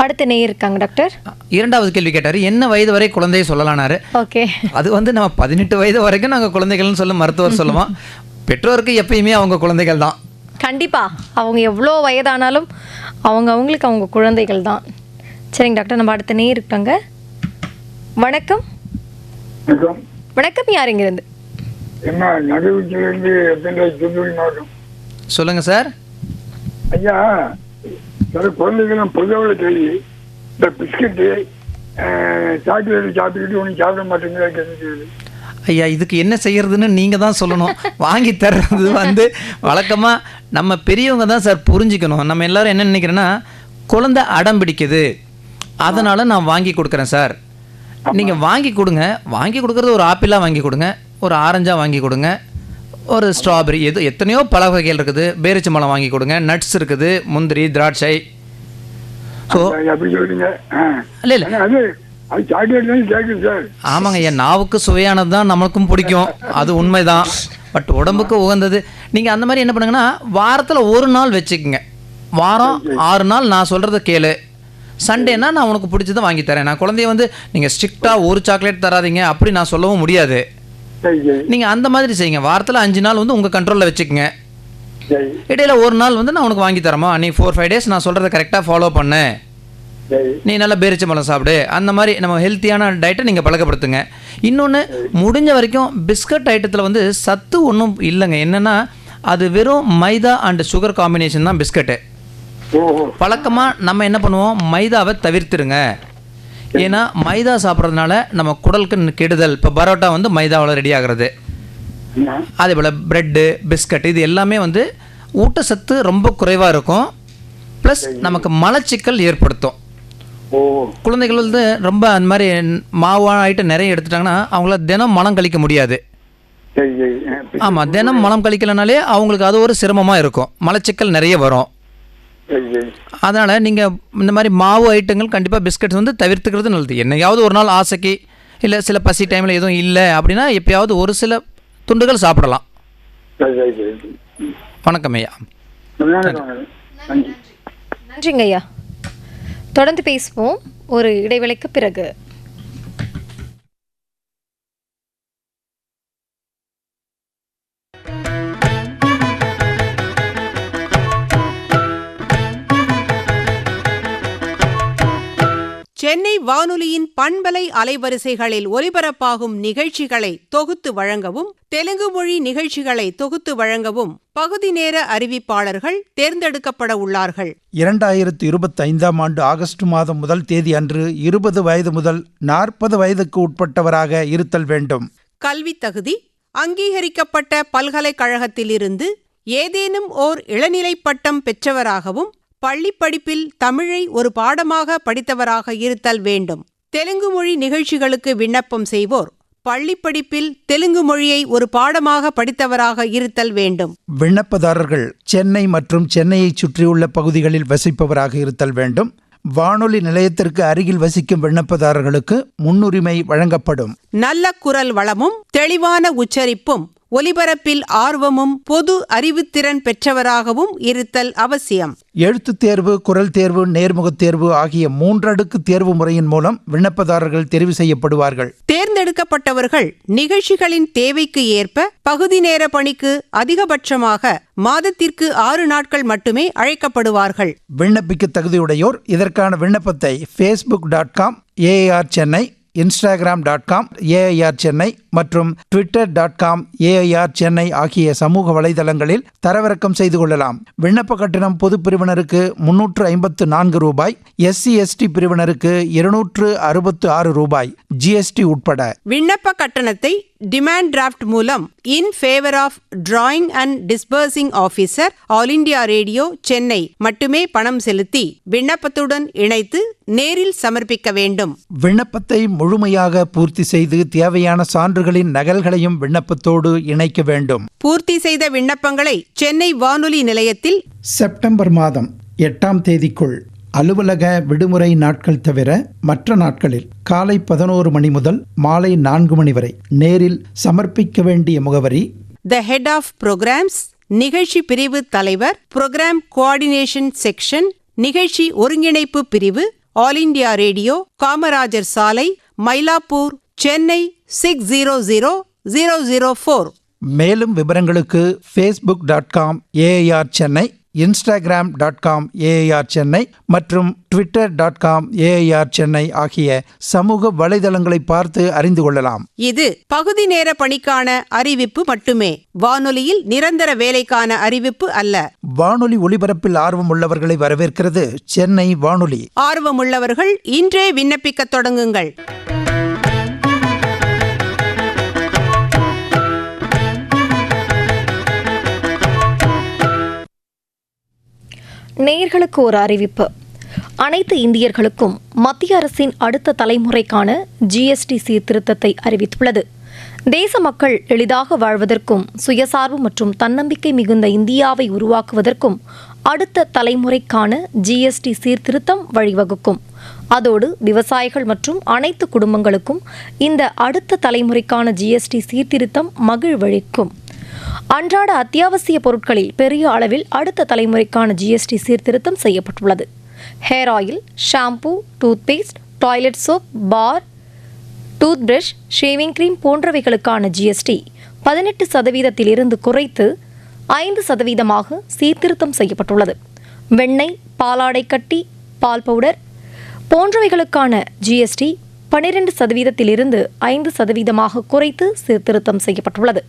அடுத்த நேயர் இருக்காங்க டாக்டர். 2வது கேள்வி கேட்டார், என்ன வயது வரை குழந்தையை சொல்லலானாரு. ஓகே, அது வந்து நம்ம 18 வயது வரைக்கும் நாங்கள் குழந்தைகள்னு சொல்ல மருத்துவர் சொல்லுவோம். பெற்றோருக்கு எப்பயுமே அவங்க குழந்தைகள் தான். கண்டிப்பா, அவங்க எவ்வளோ வயதானாலும் அவங்களுக்கு அவங்க குழந்தைகள் தான். சரிங்க டாக்டர், நம்ம அடுத்த நேயர் இருக்காங்க. வணக்கம். வணக்கம், யாருங்க இருந்து? சொல்லுங்க சார். ஐயா, சில குழந்தைகள் பொதுவாக கேள்வி, இந்த பிஸ்கட்டு சாக்லேட் சாப்பிட்டுக்கிட்டு ஒன்றும் சாப்பிட மாட்டேங்குது. ஐயா இதுக்கு என்ன செய்யறதுன்னு நீங்கள் தான் சொல்லணும். வாங்கி தர்றது வந்து வழக்கமாக நம்ம பெரியவங்க தான் சார் புரிஞ்சுக்கணும். நம்ம எல்லாரும் என்ன நினைக்கிறேன்னா, குழந்தை அடம் பிடிக்குது அதனால் நான் வாங்கி கொடுக்குறேன் சார். நீங்கள் வாங்கி கொடுங்க. வாங்கி கொடுக்குறது ஒரு ஆப்பிளாக வாங்கி கொடுங்க, ஒரு ஆரஞ்சாக வாங்கி கொடுங்க, ஒரு ஸ்ட்ராபெரி, எத்தனையோ பழ வகைகள் இருக்குது, பேரிச்சம்பழம் வாங்கி கொடுங்க, நட்ஸ் இருக்குது, முந்திரி, திராட்சை. ஸோ அப்படி சொல்றீங்க. இல்லை இல்லை அது அது சாக்லேட் தான் கேட்குது சார். ஆமாங்க ஐயா, நாவுக்கு சுவையானது தான் நமக்கும் பிடிக்கும், அது உண்மைதான். பட் உடம்புக்கு உகந்தது. நீங்கள் அந்த மாதிரி என்ன பண்ணுங்கன்னா, வாரத்தில் ஒரு நாள் வச்சுக்கோங்க. வாரம் 6 நாள் நான் சொல்கிறத கேளு. சண்டேனா நான் உனக்கு பிடிச்சதை வாங்கி தரேன். நான் குழந்தைய வந்து நீங்கள் ஸ்ட்ரிக்டாக ஒரு சாக்லேட் தராதீங்க அப்படி நான் சொல்லவும் முடியாது. சரி சரி நீங்கள் அந்த மாதிரி செய்யுங்க. வாரத்தில் 5 நாள் வந்து உங்கள் கண்ட்ரோலில் வச்சுக்கோங்க. சரி இடையில ஒரு நாள் வந்து நான் உனக்கு வாங்கி தரமா, நீ 4-5 டேஸ் நான் சொல்கிறத கரெக்டாக ஃபாலோ பண்ணு, சரி நீ நல்லா பேரிச்சம்பழம் சாப்பிடு. அந்த மாதிரி நம்ம ஹெல்த்தியான டயட்டை நீங்கள் பழக்கப்படுத்துங்க. இன்னொன்று, முடிஞ்ச வரைக்கும் பிஸ்கட் ஐட்டத்தில் வந்து சத்து ஒன்றும் இல்லைங்க. என்னென்னா அது வெறும் மைதா அண்ட் சுகர் காம்பினேஷன் தான் பிஸ்கட்டு. ஓஹோ பழக்கமாக நம்ம என்ன பண்ணுவோம், மைதாவை தவிர்த்துருங்க. ஏன்னா மைதா சாப்பிட்றதுனால நம்ம குடலுக்கு கெடுதல். இப்போ பரோட்டா வந்து மைதாவில் ரெடி ஆகிறது. அதே போல் ப்ரெட்டு, பிஸ்கட் இது எல்லாமே வந்து ஊட்டச்சத்து ரொம்ப குறைவாக இருக்கும். ப்ளஸ் நமக்கு மலச்சிக்கல் ஏற்படுத்தும். ஓ குழந்தைகள் வந்து ரொம்ப அந்த மாதிரி மாவான ஐட்டம் நிறைய எடுத்துட்டாங்கன்னா அவங்கள தினம் மலம் கழிக்க முடியாது. சரி சரி ஆமாம், தினம் மலம் கழிக்கலனாலே அவங்களுக்கு அது ஒரு சிரமமாக இருக்கும், மலச்சிக்கல் நிறைய வரும். சரி சரி அதனால் நீங்கள் இந்த மாதிரி மாவு ஐட்டங்கள் கண்டிப்பாக பிஸ்கட்ஸ் வந்து தவிர்த்துக்கிறது நல்லது. என்னையாவது ஒரு நாள் ஆசைக்கு, இல்லை சில பசி டைமில் எதுவும் இல்லை அப்படின்னா எப்பயாவது ஒரு சில துண்டுகள் சாப்பிடலாம். சரி சரி சரி வணக்கம் ஐயா. நன்றி. நன்றிங்க ஐயா. தொடர்ந்து பேசுவோம் ஒரு இடைவேளைக்கு பிறகு. சென்னை வானொலியின் பண்பலை அலைவரிசைகளில் ஒலிபரப்பாகும் நிகழ்ச்சிகளை தொகுத்து வழங்கவும், தெலுங்கு மொழி நிகழ்ச்சிகளை தொகுத்து வழங்கவும் பகுதி நேர அறிவிப்பாளர்கள் தேர்ந்தெடுக்கப்பட உள்ளார்கள். 2025ஆம் ஆண்டு ஆகஸ்ட் மாதம் 1 தேதி அன்று 20 வயது முதல் 40 வயதுக்கு உட்பட்டவராக இருத்தல் வேண்டும். கல்வி தகுதி: அங்கீகரிக்கப்பட்ட பல்கலைக்கழகத்திலிருந்து ஏதேனும் ஓர் இளநிலை பட்டம் பெற்றவராகவும், பள்ளிப்படிப்பில் தமிழை ஒரு பாடமாக படித்தவராக இருத்தல் வேண்டும். தெலுங்கு மொழி நிகழ்ச்சிகளுக்கு விண்ணப்பம் செய்வோர் பள்ளிப்படிப்பில் தெலுங்கு மொழியை ஒரு பாடமாக படித்தவராக இருத்தல் வேண்டும். விண்ணப்பதாரர்கள் சென்னை மற்றும் சென்னையைச் சுற்றியுள்ள பகுதிகளில் வசிப்பவராக இருத்தல் வேண்டும். வானொலி நிலையத்திற்கு அருகில் வசிக்கும் விண்ணப்பதாரர்களுக்கு முன்னுரிமை வழங்கப்படும். நல்ல குரல் வளமும் தெளிவான உச்சரிப்பும் ஒலிபரப்பில் ஆர்வமும் பொது அறிவுத்திறன் பெற்றவராகவும் இருத்தல் அவசியம். எழுத்துத் தேர்வு, குரல் தேர்வு, நேர்முகத் தேர்வு ஆகிய 3 அடுக்கு தேர்வு முறையின் மூலம் விண்ணப்பதாரர்கள் தெரிவு செய்யப்படுவார்கள். தேர்ந்தெடுக்கப்பட்டவர்கள் நிகழ்ச்சிகளின் தேவைக்கு ஏற்ப பகுதி நேர பணிக்கு அதிகபட்சமாக மாதத்திற்கு 6 நாட்கள் மட்டுமே அழைக்கப்படுவார்கள். விண்ணப்பிக்க தகுதியுடையோர் இதற்கான விண்ணப்பத்தை facebook.com AIR Chennai, instagram.com AIR Chennai மற்றும் twitter.com AIR சென்னை ஆகிய சமூக வலைதளங்களில் தரவிறக்கம் செய்து கொள்ளலாம். விண்ணப்ப கட்டணம் பொது பிரிவினருக்கு 354 ரூபாய், SC/ST பிரிவினருக்கு 266 ரூபாய், GST உட்பட. விண்ணப்ப கட்டணத்தை டிமாண்ட் டிராஃப்ட் மூலம் in favour of drawing and disbursing officer, All India Radio Chennai மட்டுமே பணம் செலுத்தி விண்ணப்பத்துடன் இணைத்து நேரில் சமர்ப்பிக்க வேண்டும். விண்ணப்பத்தை முழுமையாக பூர்த்தி செய்து தேவையான சான்றுகளின் நகல்களையும் விண்ணப்பத்தோடு இணைக்க வேண்டும். பூர்த்தி செய்த விண்ணப்பங்களை சென்னை வானொலி நிலையத்தில் செப்டம்பர் மாதம் 8ஆம் தேதிக்குள் அலுவலக விடுமுறை நாட்கள் தவிர மற்ற நாட்களில் காலை 11 மணி முதல் மாலை 4 மணி வரை நேரில் சமர்ப்பிக்க வேண்டிய முகவரி: த ஹெட் ஆஃப் புரோகிராம்ஸ், நிகழ்ச்சி பிரிவு தலைவர், புரோகிராம் கோஆர்டினேஷன் செக்ஷன், நிகழ்ச்சி ஒருங்கிணைப்பு பிரிவு, ஆல் இண்டியா ரேடியோ, காமராஜர் சாலை, மயிலாப்பூர், சென்னை 600004. மேலும் விவரங்களுக்கு facebook.com AIR Chennai, instagram.com AIR Chennai மற்றும் twitter.com AIR சென்னை ஆகிய சமூக வலைதளங்களை பார்த்து அறிந்து கொள்ளலாம். இது பகுதி நேர பணிக்கான அறிவிப்பு மட்டுமே, வானொலியில் நிரந்தர வேலைக்கான அறிவிப்பு அல்ல. வானொலி ஒலிபரப்பில் ஆர்வம் உள்ளவர்களை வரவேற்கிறது சென்னை வானொலி. ஆர்வமுள்ளவர்கள் இன்றே விண்ணப்பிக்க தொடங்குங்கள். நேயர்களுக்கு ஒரு அறிவிப்பு. அனைத்து இந்தியர்களுக்கும் மத்திய அரசின் அடுத்த தலைமுறைக்கான ஜிஎஸ்டி சீர்திருத்தத்தை அறிவித்துள்ளது. தேச மக்கள் எளிதாக வாழ்வதற்கும் சுயசார்பு மற்றும் தன்னம்பிக்கை மிகுந்த இந்தியாவை உருவாக்குவதற்கும் அடுத்த தலைமுறைக்கான ஜிஎஸ்டி சீர்திருத்தம் வழிவகுக்கும். அதோடு விவசாயிகள் மற்றும் அனைத்து குடும்பங்களுக்கும் இந்த அடுத்த தலைமுறைக்கான ஜிஎஸ்டி சீர்திருத்தம் மகிழ்வளிக்கும். அன்றாட அத்தியாவசிய பொருட்களில் பெரிய அளவில் அடுத்த தலைமுறைக்கான ஜிஎஸ்டி சீர்திருத்தம் செய்யப்பட்டுள்ளது. Hair oil, shampoo, toothpaste, toilet soap, bar, toothbrush, shaving cream போன்றவைகளுக்கான ஜிஎஸ்டி 18% குறைத்து 5% சீர்திருத்தம் செய்யப்பட்டுள்ளது. வெண்ணெய், பாலாடை கட்டி, பால் பவுடர் போன்றவைகளுக்கான ஜிஎஸ்டி 12% 5% குறைத்து சீர்திருத்தம் செய்யப்பட்டுள்ளது.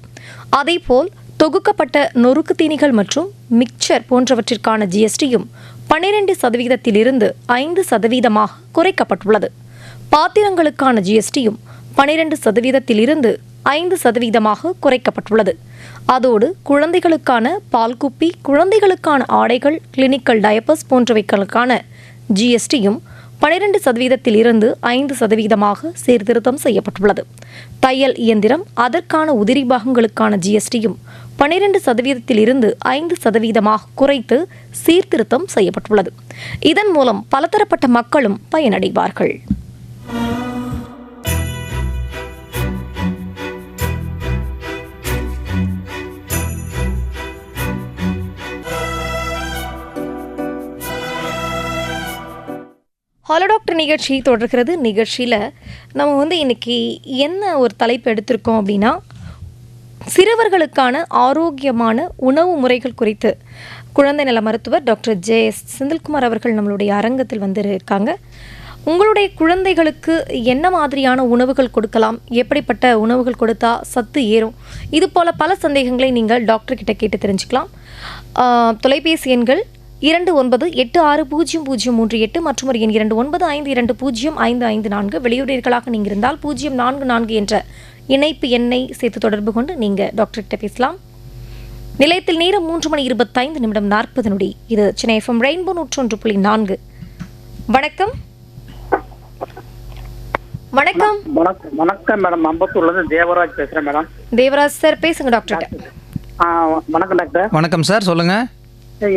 அதேபோல் தொகுக்கப்பட்ட நொறுக்கு தீனிகள் மற்றும் மிக்சர் போன்றவற்றிற்கான ஜிஎஸ்டியும் 12% 5% குறைக்கப்பட்டுள்ளது. பாத்திரங்களுக்கான ஜிஎஸ்டியும் 12% 5% குறைக்கப்பட்டுள்ளது. அதோடு குழந்தைகளுக்கான பால்குப்பி, குழந்தைகளுக்கான ஆடைகள், கிளினிக்கல் டயப்பர்ஸ் போன்றவைகளுக்கான ஜிஎஸ்டியும் 12% 5% சீர்திருத்தம் செய்யப்பட்டுள்ளது. தையல் இயந்திரம், அதற்கான உதிரி பாகங்களுக்கான ஜிஎஸ்டியும் 12% 5% குறைத்து சீர்திருத்தம் செய்யப்பட்டுள்ளது. இதன் மூலம் பலதரப்பட்ட மக்களும் பயனடைவார்கள். ஹலோ டாக்டர் நிகழ்ச்சி தொடர்கிறது. நிகழ்ச்சியில் நம்ம இன்னைக்கு என்ன ஒரு தலைப்பு எடுத்திருக்கோம் அப்படின்னா, சிறுவர்களுக்கான ஆரோக்கியமான உணவு முறைகள் குறித்து குழந்தை நல மருத்துவர் டாக்டர் ஜே.எஸ். செந்தில்குமார் அவர்கள் நம்மளுடைய அரங்கத்தில் இருக்காங்க. உங்களுடைய குழந்தைகளுக்கு என்ன மாதிரியான உணவுகள் கொடுக்கலாம், எப்படிப்பட்ட உணவுகள் கொடுத்தா சத்து ஏறும், இது போல பல சந்தேகங்களை நீங்கள் டாக்டர்கிட்ட கேட்டு தெரிஞ்சுக்கலாம். தொலைபேசி எண்கள் 29860038 மற்றும் ஒரு எண் 2952205554. வெளியூர்களாக நீங்கள் இருந்தால் 044 என்ற இணைப்பு எண்ணை சேர்த்து தொடர்பு கொண்டு நீங்கள் டாக்டர்கிட்ட பேசலாம். நிலையத்தில் நேரம் 3:25:40. இது சென்னை FM ரெயின்போ 101.4. வணக்கம். வணக்கம் வணக்கம் மேடம். அம்பத்தூர்லேருந்து தேவராஜ் பேசுகிறேன் மேடம். தேவராஜ் சார் பேசுங்க டாக்டர்கிட்ட. வணக்கம் டாக்டர். வணக்கம் சார், சொல்லுங்கள்.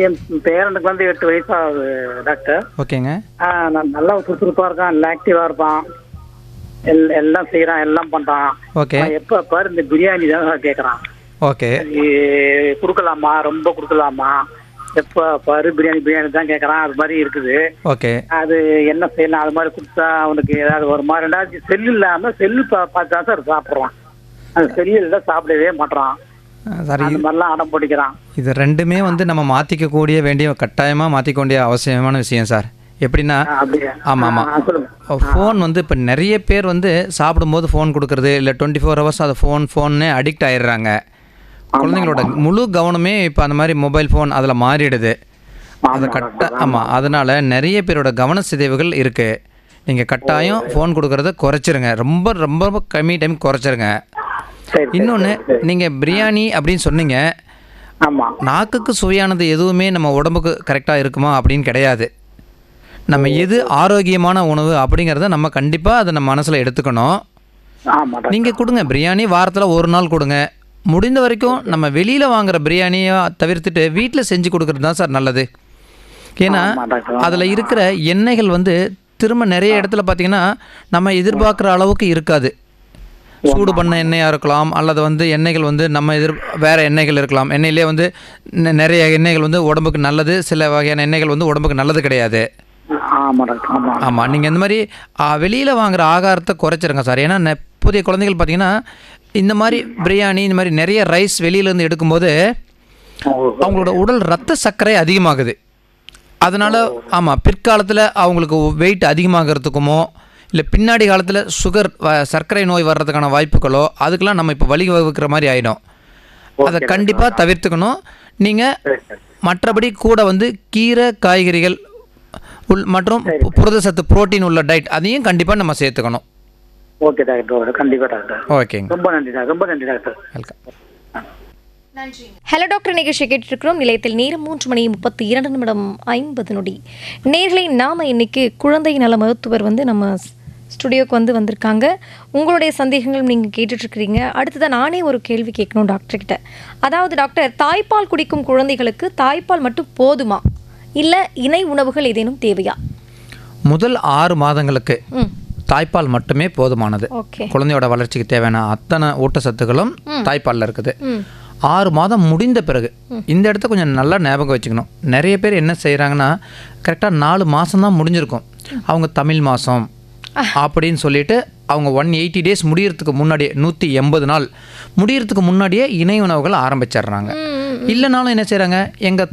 என் பேரனுக்கு 8 வயசாகுது டாக்டர். ஓகேங்க. நல்லா சுறுசுறுப்பாக இருக்கான், நல்லா ஆக்டிவாக இருப்பான், எல்லாம் செய்கிறான், எல்லாம் பண்ணுறான். ஓகே. எப்போ பாரு இந்த பிரியாணி தான் கேட்குறான். ஓகே. கொடுக்கலாமா, ரொம்ப கொடுக்கலாமா, எப்போ பாரு பிரியாணி தான் கேட்குறான். அது மாதிரி இருக்குது. ஓகே. அது என்ன செய்யலாம்? அது மாதிரி கொடுத்தா அவனுக்கு ஏதாவது வருமா? ரெண்டாவது செல் இல்லாமல் செல்லு பார்த்து தான் சார் சாப்பிட்றான். அந்த செல்லில் தான் சாப்பிடவே மாட்டான். சார், அந்த மாதிரிலாம் அடம் பிடிக்கிறான். இது ரெண்டுமே நம்ம மாற்றிக்கக்கூடிய வேண்டிய கட்டாயமாக மாற்றிக்க வேண்டிய அவசியமான விஷயம் சார். எப்படின்னா, ஆமாம் ஃபோன் இப்போ நிறைய பேர் சாப்பிடும்போது ஃபோன் கொடுக்குறது, இல்லை 24 ஹவர்ஸ் அது ஃபோன்னே அடிக்ட் ஆயிடுறாங்க. குழந்தைங்களோட முழு கவனமே இப்போ அந்த மாதிரி மொபைல் ஃபோன் அதில் மாறிடுது. அது ஆமாம், அதனால் நிறைய பேரோட கவன சிதைவுகள் இருக்குது. நீங்கள் கட்டாயம் ஃபோன் கொடுக்குறத குறைச்சிருங்க. ரொம்ப ரொம்ப கம்மி டைம் குறைச்சிருங்க. இன்னொன்று, நீங்கள் பிரியாணி அப்படின்னு சொன்னீங்க. நாக்குக்கு சுவையானது எதுவுமே நம்ம உடம்புக்கு கரெக்டாக இருக்குமா அப்படின்னு கிடையாது. நம்ம எது ஆரோக்கியமான உணவு அப்படிங்கிறத நம்ம கண்டிப்பாக அதை நம்ம மனசில் எடுத்துக்கணும். நீங்கள் கொடுங்க, பிரியாணி வாரத்தில் ஒரு நாள் கொடுங்க. முடிந்த வரைக்கும் நம்ம வெளியில் வாங்குகிற பிரியாணியை தவிர்த்துட்டு வீட்டில் செஞ்சு கொடுக்குறது தான் சார் நல்லது. ஏன்னா அதில் இருக்கிற எண்ணெய்கள் திரும்ப நிறைய இடத்துல பார்த்திங்கன்னா நம்ம எதிர்பார்க்குற அளவுக்கு இருக்காது. சூடு பண்ண எண்ணெயாக இருக்கலாம், அல்லது எண்ணெய்கள் நம்ம வேறு எண்ணெய்கள் இருக்கலாம். எண்ணெயிலே நிறைய எண்ணெய்கள் உடம்புக்கு நல்லது, சில வகையான எண்ணெய்கள் உடம்புக்கு நல்லது கிடையாது. ஆமாம், நீங்கள் இந்த மாதிரி வெளியில் வாங்குகிற ஆகாரத்தை குறைச்சிருங்க சார். ஏன்னா புதிய குழந்தைகள் பார்த்திங்கன்னா இந்த மாதிரி பிரியாணி, இந்த மாதிரி நிறைய ரைஸ் வெளியிலேருந்து எடுக்கும்போது அவங்களோட உடல் ரத்த சர்க்கரை அதிகமாகுது. அதனால் ஆமாம், பிற்காலத்தில் அவங்களுக்கு வெயிட் அதிகமாகிறதுக்குமோ இல்லை பின்னாடி காலத்தில் சுகர் சர்க்கரை நோய் வர்றதுக்கான வாய்ப்புகளோ அதுக்கெல்லாம் நம்ம இப்போ வழி வகுக்கிற மாதிரி ஆகிடும். அதை கண்டிப்பாக தவிர்த்துக்கணும். நீங்கள் மற்றபடி கூட கீரை, காய்கறிகள் மற்றும் புரதச்சத்து, புரோட்டீன் உள்ள டயட் அதையும் கண்டிப்பாக நம்ம சேர்த்துக்கணும். ஓகே டாக்டர், கண்டிப்பாக டாக்டர். ஓகேங்க, ரொம்ப நன்றி டாக்டர். ரொம்ப நன்றி டாக்டர். வெல்கம். ஹலோ டாக்டர் நிகழ்ச்சி கேட்டுருக்கிறோம். நிலையத்தில் நேரம் 3:32 நேர்களை நாம் இன்னைக்கு குழந்தை நல மருத்துவர் நம்ம ஸ்டுடியோக்கு வந்திருக்காங்க. உங்களுடைய சந்தேகங்கள் நீங்கள் கேட்டுட்ருக்கிறீங்க. அடுத்ததான் நானே ஒரு கேள்வி கேட்கணும் டாக்டர்கிட்ட. அதாவது டாக்டர், தாய்ப்பால் குடிக்கும் குழந்தைகளுக்கு தாய்ப்பால் மட்டும் போதுமா, இல்லை இணை உணவுகள் ஏதேனும் தேவையா? முதல் 6 மாதங்களுக்கு தாய்ப்பால் மட்டுமே போதுமானது. குழந்தையோட வளர்ச்சிக்கு தேவையான அத்தனை ஊட்டச்சத்துக்களும் தாய்ப்பாலில் இருக்குது. 6 மாதம் முடிந்த பிறகு இந்த இடத்த கொஞ்சம் நல்லா ஞாபகம் வச்சுக்கணும். நிறைய பேர் என்ன செய்கிறாங்கன்னா, கரெக்டாக 4 மாதம் தான் முடிஞ்சிருக்கும், அவங்க தமிழ் மாதம் அப்படின்னு சொல்லிட்டு அவங்க 180 டேஸ் முடியறதுக்கு முன்னாடியே, 180 நாள் முடியறதுக்கு முன்னாடியே இணை உணவுகள் ஆரம்பிச்சிடுறாங்க. இல்லைனாலும் என்ன செய்கிறாங்க, எங்கள்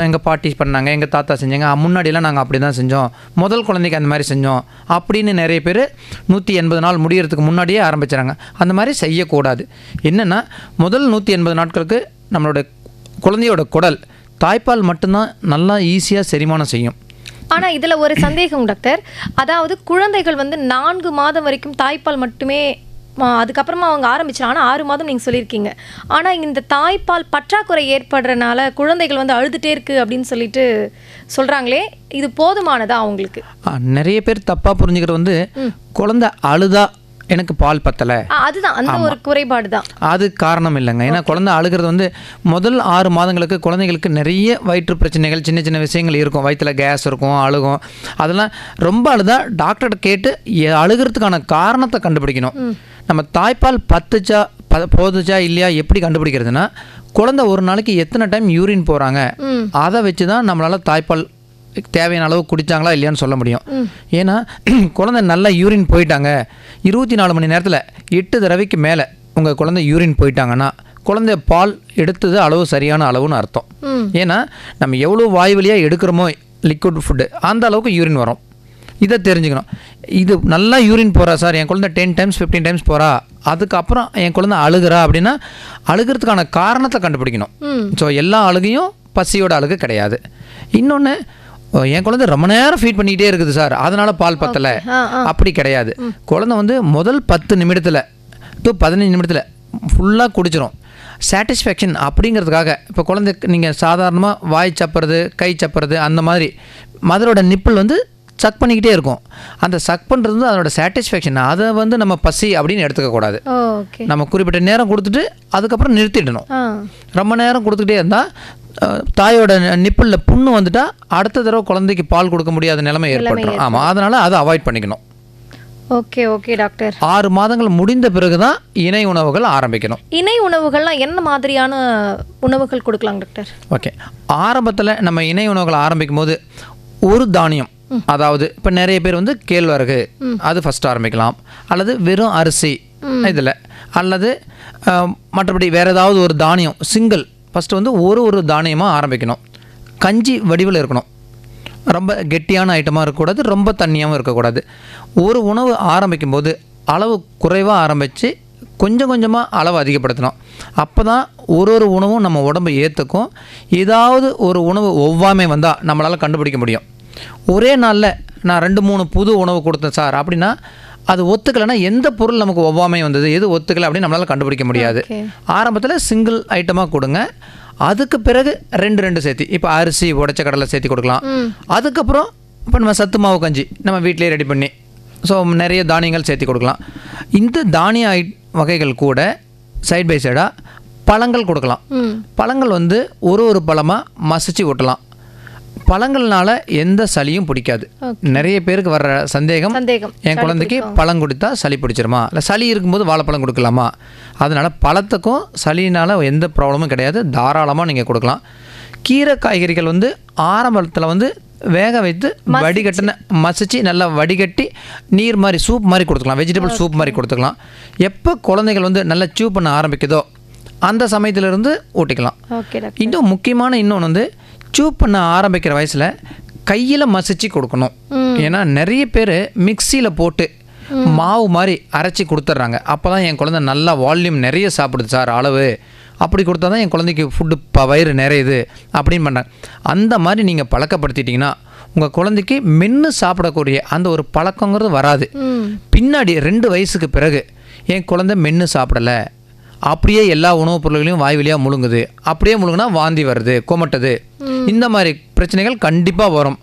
எங்கள் பாட்டி பண்ணாங்க, எங்கள் தாத்தா செஞ்சாங்க, முன்னாடியெல்லாம் நாங்கள் அப்படி தான் செஞ்சோம், முதல் குழந்தைக்கு அந்த மாதிரி செஞ்சோம் அப்படின்னு நிறைய பேர் 180 நாள் முடியறதுக்கு முன்னாடியே ஆரம்பிச்சிடறாங்க. அந்த மாதிரி செய்யக்கூடாது. என்னென்னா, முதல் 180 நாட்களுக்கு நம்மளோட குழந்தையோட குடல் தாய்ப்பால் மட்டும்தான் நல்லா ஈஸியாக செரிமானம் செய்யும். ஆனால் இதில் ஒரு சந்தேகம் டாக்டர். அதாவது குழந்தைகள் 4 மாதம் வரைக்கும் தாய்ப்பால் மட்டுமே, அதுக்கப்புறமா அவங்க ஆரம்பிச்சாங்க. ஆனால் 6 மாதம் நீங்கள் சொல்லியிருக்கீங்க. ஆனால் இந்த தாய்ப்பால் பற்றாக்குறை ஏற்படுறதுனால குழந்தைகள் அழுதுகிட்டே இருக்குது அப்படின்னு சொல்லிட்டு சொல்கிறாங்களே, இது போதுமானதா அவங்களுக்கு? நிறைய பேர் தப்பாக புரிஞ்சுக்கிறது குழந்தை அழுதா எனக்கு பால் பத்தலை, அதுதான் அந்த ஒரு குறைபாடு தான். அது காரணம் இல்லைங்க. ஏன்னா குழந்தை அழுகிறது முதல் 6 மாதங்களுக்கு குழந்தைகளுக்கு நிறைய வயிற்று பிரச்சனைகள், சின்ன சின்ன விஷயங்கள் இருக்கும். வயிற்றில் கேஸ் இருக்கும், அழுகும். அதெல்லாம் ரொம்ப அழுதா டாக்டர்கிட்ட கேட்டு அழுகிறதுக்கான காரணத்தை கண்டுபிடிக்கணும். நம்ம தாய்ப்பால் போதுச்சா இல்லையா எப்படி கண்டுபிடிக்கிறதுனா, குழந்தை ஒரு நாளைக்கு எத்தனை டைம் யூரின் போகிறாங்க அதை வச்சு தான் நம்மளால் தாய்ப்பால் தேவையான அளவு குடித்தாங்களா இல்லையான்னு சொல்ல முடியும். ஏன்னா குழந்தை நல்லா யூரின் போயிட்டாங்க, 24 மணி நேரத்தில் 8 தடவைக்கு மேலே உங்கள் குழந்தை யூரின் போயிட்டாங்கன்னா குழந்தை பால் எடுத்தது அளவு சரியான அளவுன்னு அர்த்தம். ஏன்னா நம்ம எவ்வளோ வாய் வழியாக எடுக்கிறோமோ லிக்விட் ஃபுட்டு, அந்த அளவுக்கு யூரின் வரும். இதை தெரிஞ்சுக்கணும். இது நல்லா யூரின் போகிறா சார், என் குழந்தை 10 டைம்ஸ் 15 டைம்ஸ் போகிறா, அதுக்கப்புறம் என் குழந்தை அழுகிறா அப்படின்னா அழுகிறதுக்கான காரணத்தை கண்டுபிடிக்கணும். ஸோ எல்லா அழுகையும் பசியோட அழுகு கிடையாது. இன்னொன்று, என் குழந்தை ரொம்ப நேரம் ஃபீட் பண்ணிக்கிட்டே இருக்குது சார், அதனால் பால் பத்தலை, அப்படி கிடையாது. குழந்தை முதல் 10 நிமிடத்தில் டு 15 நிமிடத்தில் ஃபுல்லாக குடிச்சிடும். சாட்டிஸ்ஃபேக்ஷன் அப்படிங்கிறதுக்காக இப்போ குழந்தைக்கு நீங்கள் சாதாரணமாக வாய் சப்புறது, கை சப்புறது, அந்த மாதிரி மதரோட நிப்பிள் சக் பண்ணிக்கிட்டே இருக்கும். அந்த சக் பண்ணுறது அதோட சாட்டிஸ்ஃபேக்ஷன். அதை நம்ம பசி அப்படின்னு எடுத்துக்கக்கூடாது. நம்ம குறிப்பிட்ட நேரம் கொடுத்துட்டு அதுக்கப்புறம் நிறுத்திடணும். ரொம்ப நேரம் கொடுத்துக்கிட்டே இருந்தால் தாயோட நிப்பிளில் புண்ணு வந்துட்டால் அடுத்த தடவை குழந்தைக்கு பால் கொடுக்க முடியாத நிலைமை ஏற்பட்டுரும். ஆமாம், அதனால் அதை அவாய்ட் பண்ணிக்கணும். Okay okay doctor. 6 மாதங்கள் முடிந்த பிறகு தான் இணை உணவுகள் ஆரம்பிக்கணும். இணை உணவுகள்லாம் என்ன மாதிரியான உணவுகள் கொடுக்கலாம் டாக்டர்? ஓகே, ஆரம்பத்தில் நம்ம இணை உணவுகள் ஆரம்பிக்கும் போது ஒரு தானியம், அதாவது இப்போ நிறைய பேர் கேழ்வரகு, அது ஃபஸ்ட்டு ஆரம்பிக்கலாம். அல்லது வெறும் அரிசி இதில், அல்லது மற்றபடி வேறு ஏதாவது ஒரு தானியம் சிங்கிள் ஃபஸ்ட்டு ஒரு தானியமாக ஆரம்பிக்கணும். கஞ்சி வடிவில் இருக்கணும், ரொம்ப கெட்டியான ஐட்டமாக இருக்கக்கூடாது, ரொம்ப தண்ணியாகவும் இருக்கக்கூடாது. ஒரு உணவு ஆரம்பிக்கும் போது அளவு குறைவாக ஆரம்பித்து கொஞ்சம் கொஞ்சமாக அளவு அதிகப்படுத்தணும். அப்போ தான் ஒரு உணவும் நம்ம உடம்பு ஏற்றுக்கும். ஏதாவது ஒரு உணவு ஒவ்வாமை வந்தால் நம்மளால் கண்டுபிடிக்க முடியும். ஒரே நாளில் நான் 2-3 புது உணவு கொடுத்தேன் சார் அப்படின்னா அது ஒத்துக்கலைன்னா எந்த பொருள் நமக்கு ஒவ்வாமை வந்தது, எது ஒத்துக்கலை அப்படின்னு நம்மளால் கண்டுபிடிக்க முடியாது. ஆரம்பத்தில் சிங்கிள் ஐட்டமாக கொடுங்க. அதுக்கு பிறகு 2 சேர்த்து, இப்போ அரிசி உடைச்ச கடலை சேர்த்து கொடுக்கலாம். அதுக்கப்புறம் இப்போ நம்ம சத்து மாவு கஞ்சி நம்ம வீட்டிலே ரெடி பண்ணி, ஸோ நிறைய தானியங்கள் சேர்த்து கொடுக்கலாம். இந்த தானிய வகைகள் கூட சைட் பை சைடாக பழங்கள் கொடுக்கலாம். பழங்கள் ஒரு பழமாக மசிச்சு ஊட்டலாம். பழங்கள்னால எந்த சளியும் பிடிக்காது. நிறைய பேருக்கு வர்ற சந்தேகம், என் குழந்தைக்கு பழம் கொடுத்தா சளி பிடிச்சிருமா, இல்லை சளி இருக்கும்போது வாழைப்பழம் கொடுக்கலாமா? அதனால் பழத்துக்கும் சளினால் எந்த ப்ராப்ளமும் கிடையாது, தாராளமாக நீங்கள் கொடுக்கலாம். கீரை காய்கறிகள் ஆரம்பத்தில் வேக வைத்து வடிகட்டின மசிச்சு நல்லா வடிகட்டி நீர் மாதிரி சூப் மாதிரி கொடுத்துக்கலாம், வெஜிடபிள் சூப் மாதிரி கொடுத்துக்கலாம். எப்போ குழந்தைகள் நல்லா சூ பண்ண ஆரம்பிக்குதோ அந்த சமயத்திலிருந்து ஊட்டிக்கலாம். இன்னும் முக்கியமான இன்னொன்று, சூ பண்ண ஆரம்பிக்கிற வயசில் கையில் மசிச்சு கொடுக்கணும். ஏன்னா நிறைய பேர் மிக்சியில் போட்டு மாவு மாதிரி அரைச்சி கொடுத்துட்றாங்க. அப்போ தான் என் குழந்தை நல்லா வால்யூம் நிறைய சாப்பிடுது சார், அளவு அப்படி கொடுத்தா தான் என் குழந்தைக்கு ஃபுட்டு வயிறு நிறையுது அப்படின்னு பண்ணுறாங்க. அந்த மாதிரி நீங்கள் பழக்கப்படுத்திட்டிங்கன்னா உங்கள் குழந்தைக்கு மென்று சாப்பிடக்கூடிய அந்த ஒரு பழக்கங்கிறது வராது. பின்னாடி 2 வயசுக்கு பிறகு என் குழந்தை மென்று சாப்பிடலை அப்படியே எல்லா உணவுப் பொருள்களையும் வாய் வழியாக முழுங்குது. அப்படியே முழுங்குனா வாந்தி வருது, கொமட்டுது, இந்த மாதிரி பிரச்சனைகள் கண்டிப்பாக வரும்.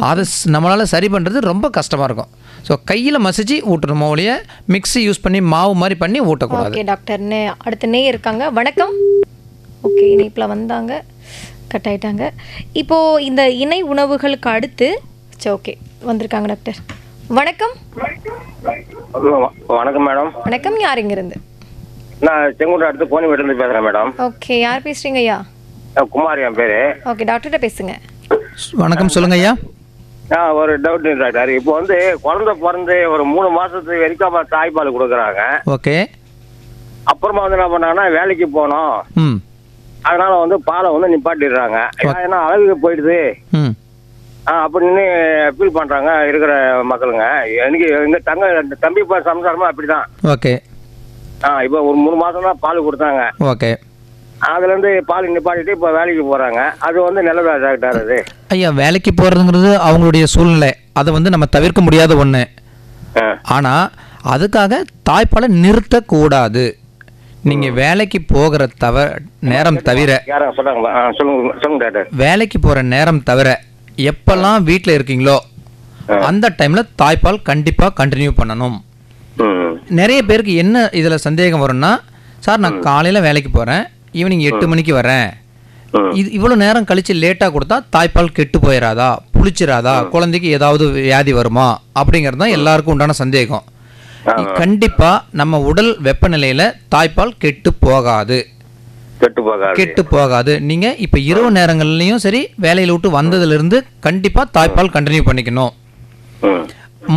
அதை நம்மளால் சரி பண்ணுறது ரொம்ப கஷ்டமாக இருக்கும். ஸோ கையில் மசிச்சு ஊட்டணும், ஒழிய மிக்ஸி யூஸ் பண்ணி மாவு மாதிரி பண்ணி ஊட்டக்கூடாது. ஓகே டாக்டர், அடுத்த நே இருக்காங்க. வணக்கம். ஓகே, இணைப்பில் வந்தாங்க, கட் ஆயிட்டாங்க. இப்போது இந்த இணை உணவுகளுக்கு அடுத்து ஓகே வந்திருக்காங்க டாக்டர். வணக்கம். வணக்கம் மேடம். வணக்கம், யார் இங்கிருந்து? நான் செங்குன்றம் அடுத்து கோணிமேட்டிலிருந்து பேசுகிறேன் மேடம். ஓகே, யார் பேசுகிறீங்க ஐயா? குமார் என் பேர். ஓகே, டாக்டர்கிட்ட பேசுங்க. வணக்கம், சொல்லுங்க ஐயா. ஒரு டவுட் டாக்டர். இப்போ வந்து குழந்தை பிறந்து ஒரு 3 மாசத்துக்கு வரைக்கும் தாய்ப்பால் கொடுக்குறாங்க. ஓகே. அப்புறமா வந்து என்ன பண்ணாங்கன்னா வேலைக்கு போனோம், ம், அதனால வந்து பாலை வந்து நிப்பாட்டிடுறாங்க. ஏன்னா அளவுக்கு போயிடுது ம், அப்படின்னு ஃபீல் பண்றாங்க இருக்கிற மக்களுங்க. எனக்கு எங்க தம்பி சம்சாரமா அப்படிதான். ஓகே. இப்போ ஒரு 3 மாசம் தான் பால் கொடுத்தாங்க. ஓகே. அதுல இருந்து பால் நிப்பாட்டிட்டு இப்போ வேலைக்கு போறாங்க. அது வந்து நல்லதா டாக்டர்? அது ஐயா, வேலைக்கு போகிறதுங்கிறது அவங்களுடைய சூழ்நிலை, அதை வந்து நம்ம தவிர்க்க முடியாத ஒன்று. ஆனால் அதுக்காக தாய்ப்பாலை நிறுத்தக்கூடாது. நீங்கள் வேலைக்கு போகிற நேரம் தவிர, சொல்லுங்க டாக்டர், வேலைக்கு போகிற நேரம் தவிர எப்பெல்லாம் வீட்டில் இருக்கீங்களோ அந்த டைமில் தாய்ப்பால் கண்டிப்பாக கண்டினியூ பண்ணணும். நிறைய பேருக்கு என்ன இதில் சந்தேகம் வரும்னா, சார் நான் காலையில் வேலைக்கு போகிறேன், ஈவினிங் 8 மணிக்கு வரேன், இது இவ்வளோ நேரம் கழித்து லேட்டாக கொடுத்தா தாய்ப்பால் கெட்டு போயிடாதா, புளிச்சிடாதா, குழந்தைக்கு ஏதாவது வியாதி வருமா அப்படிங்கிறது தான் எல்லாருக்கும் உண்டான சந்தேகம். கண்டிப்பாக நம்ம உடல் வெப்பநிலையில் தாய்ப்பால் கெட்டு போகாது. நீங்கள் இப்போ இரவு நேரங்கள்லையும் சரி, வேலையில் விட்டு வந்ததுலேருந்து கண்டிப்பாக தாய்ப்பால் கண்டினியூ பண்ணிக்கணும்.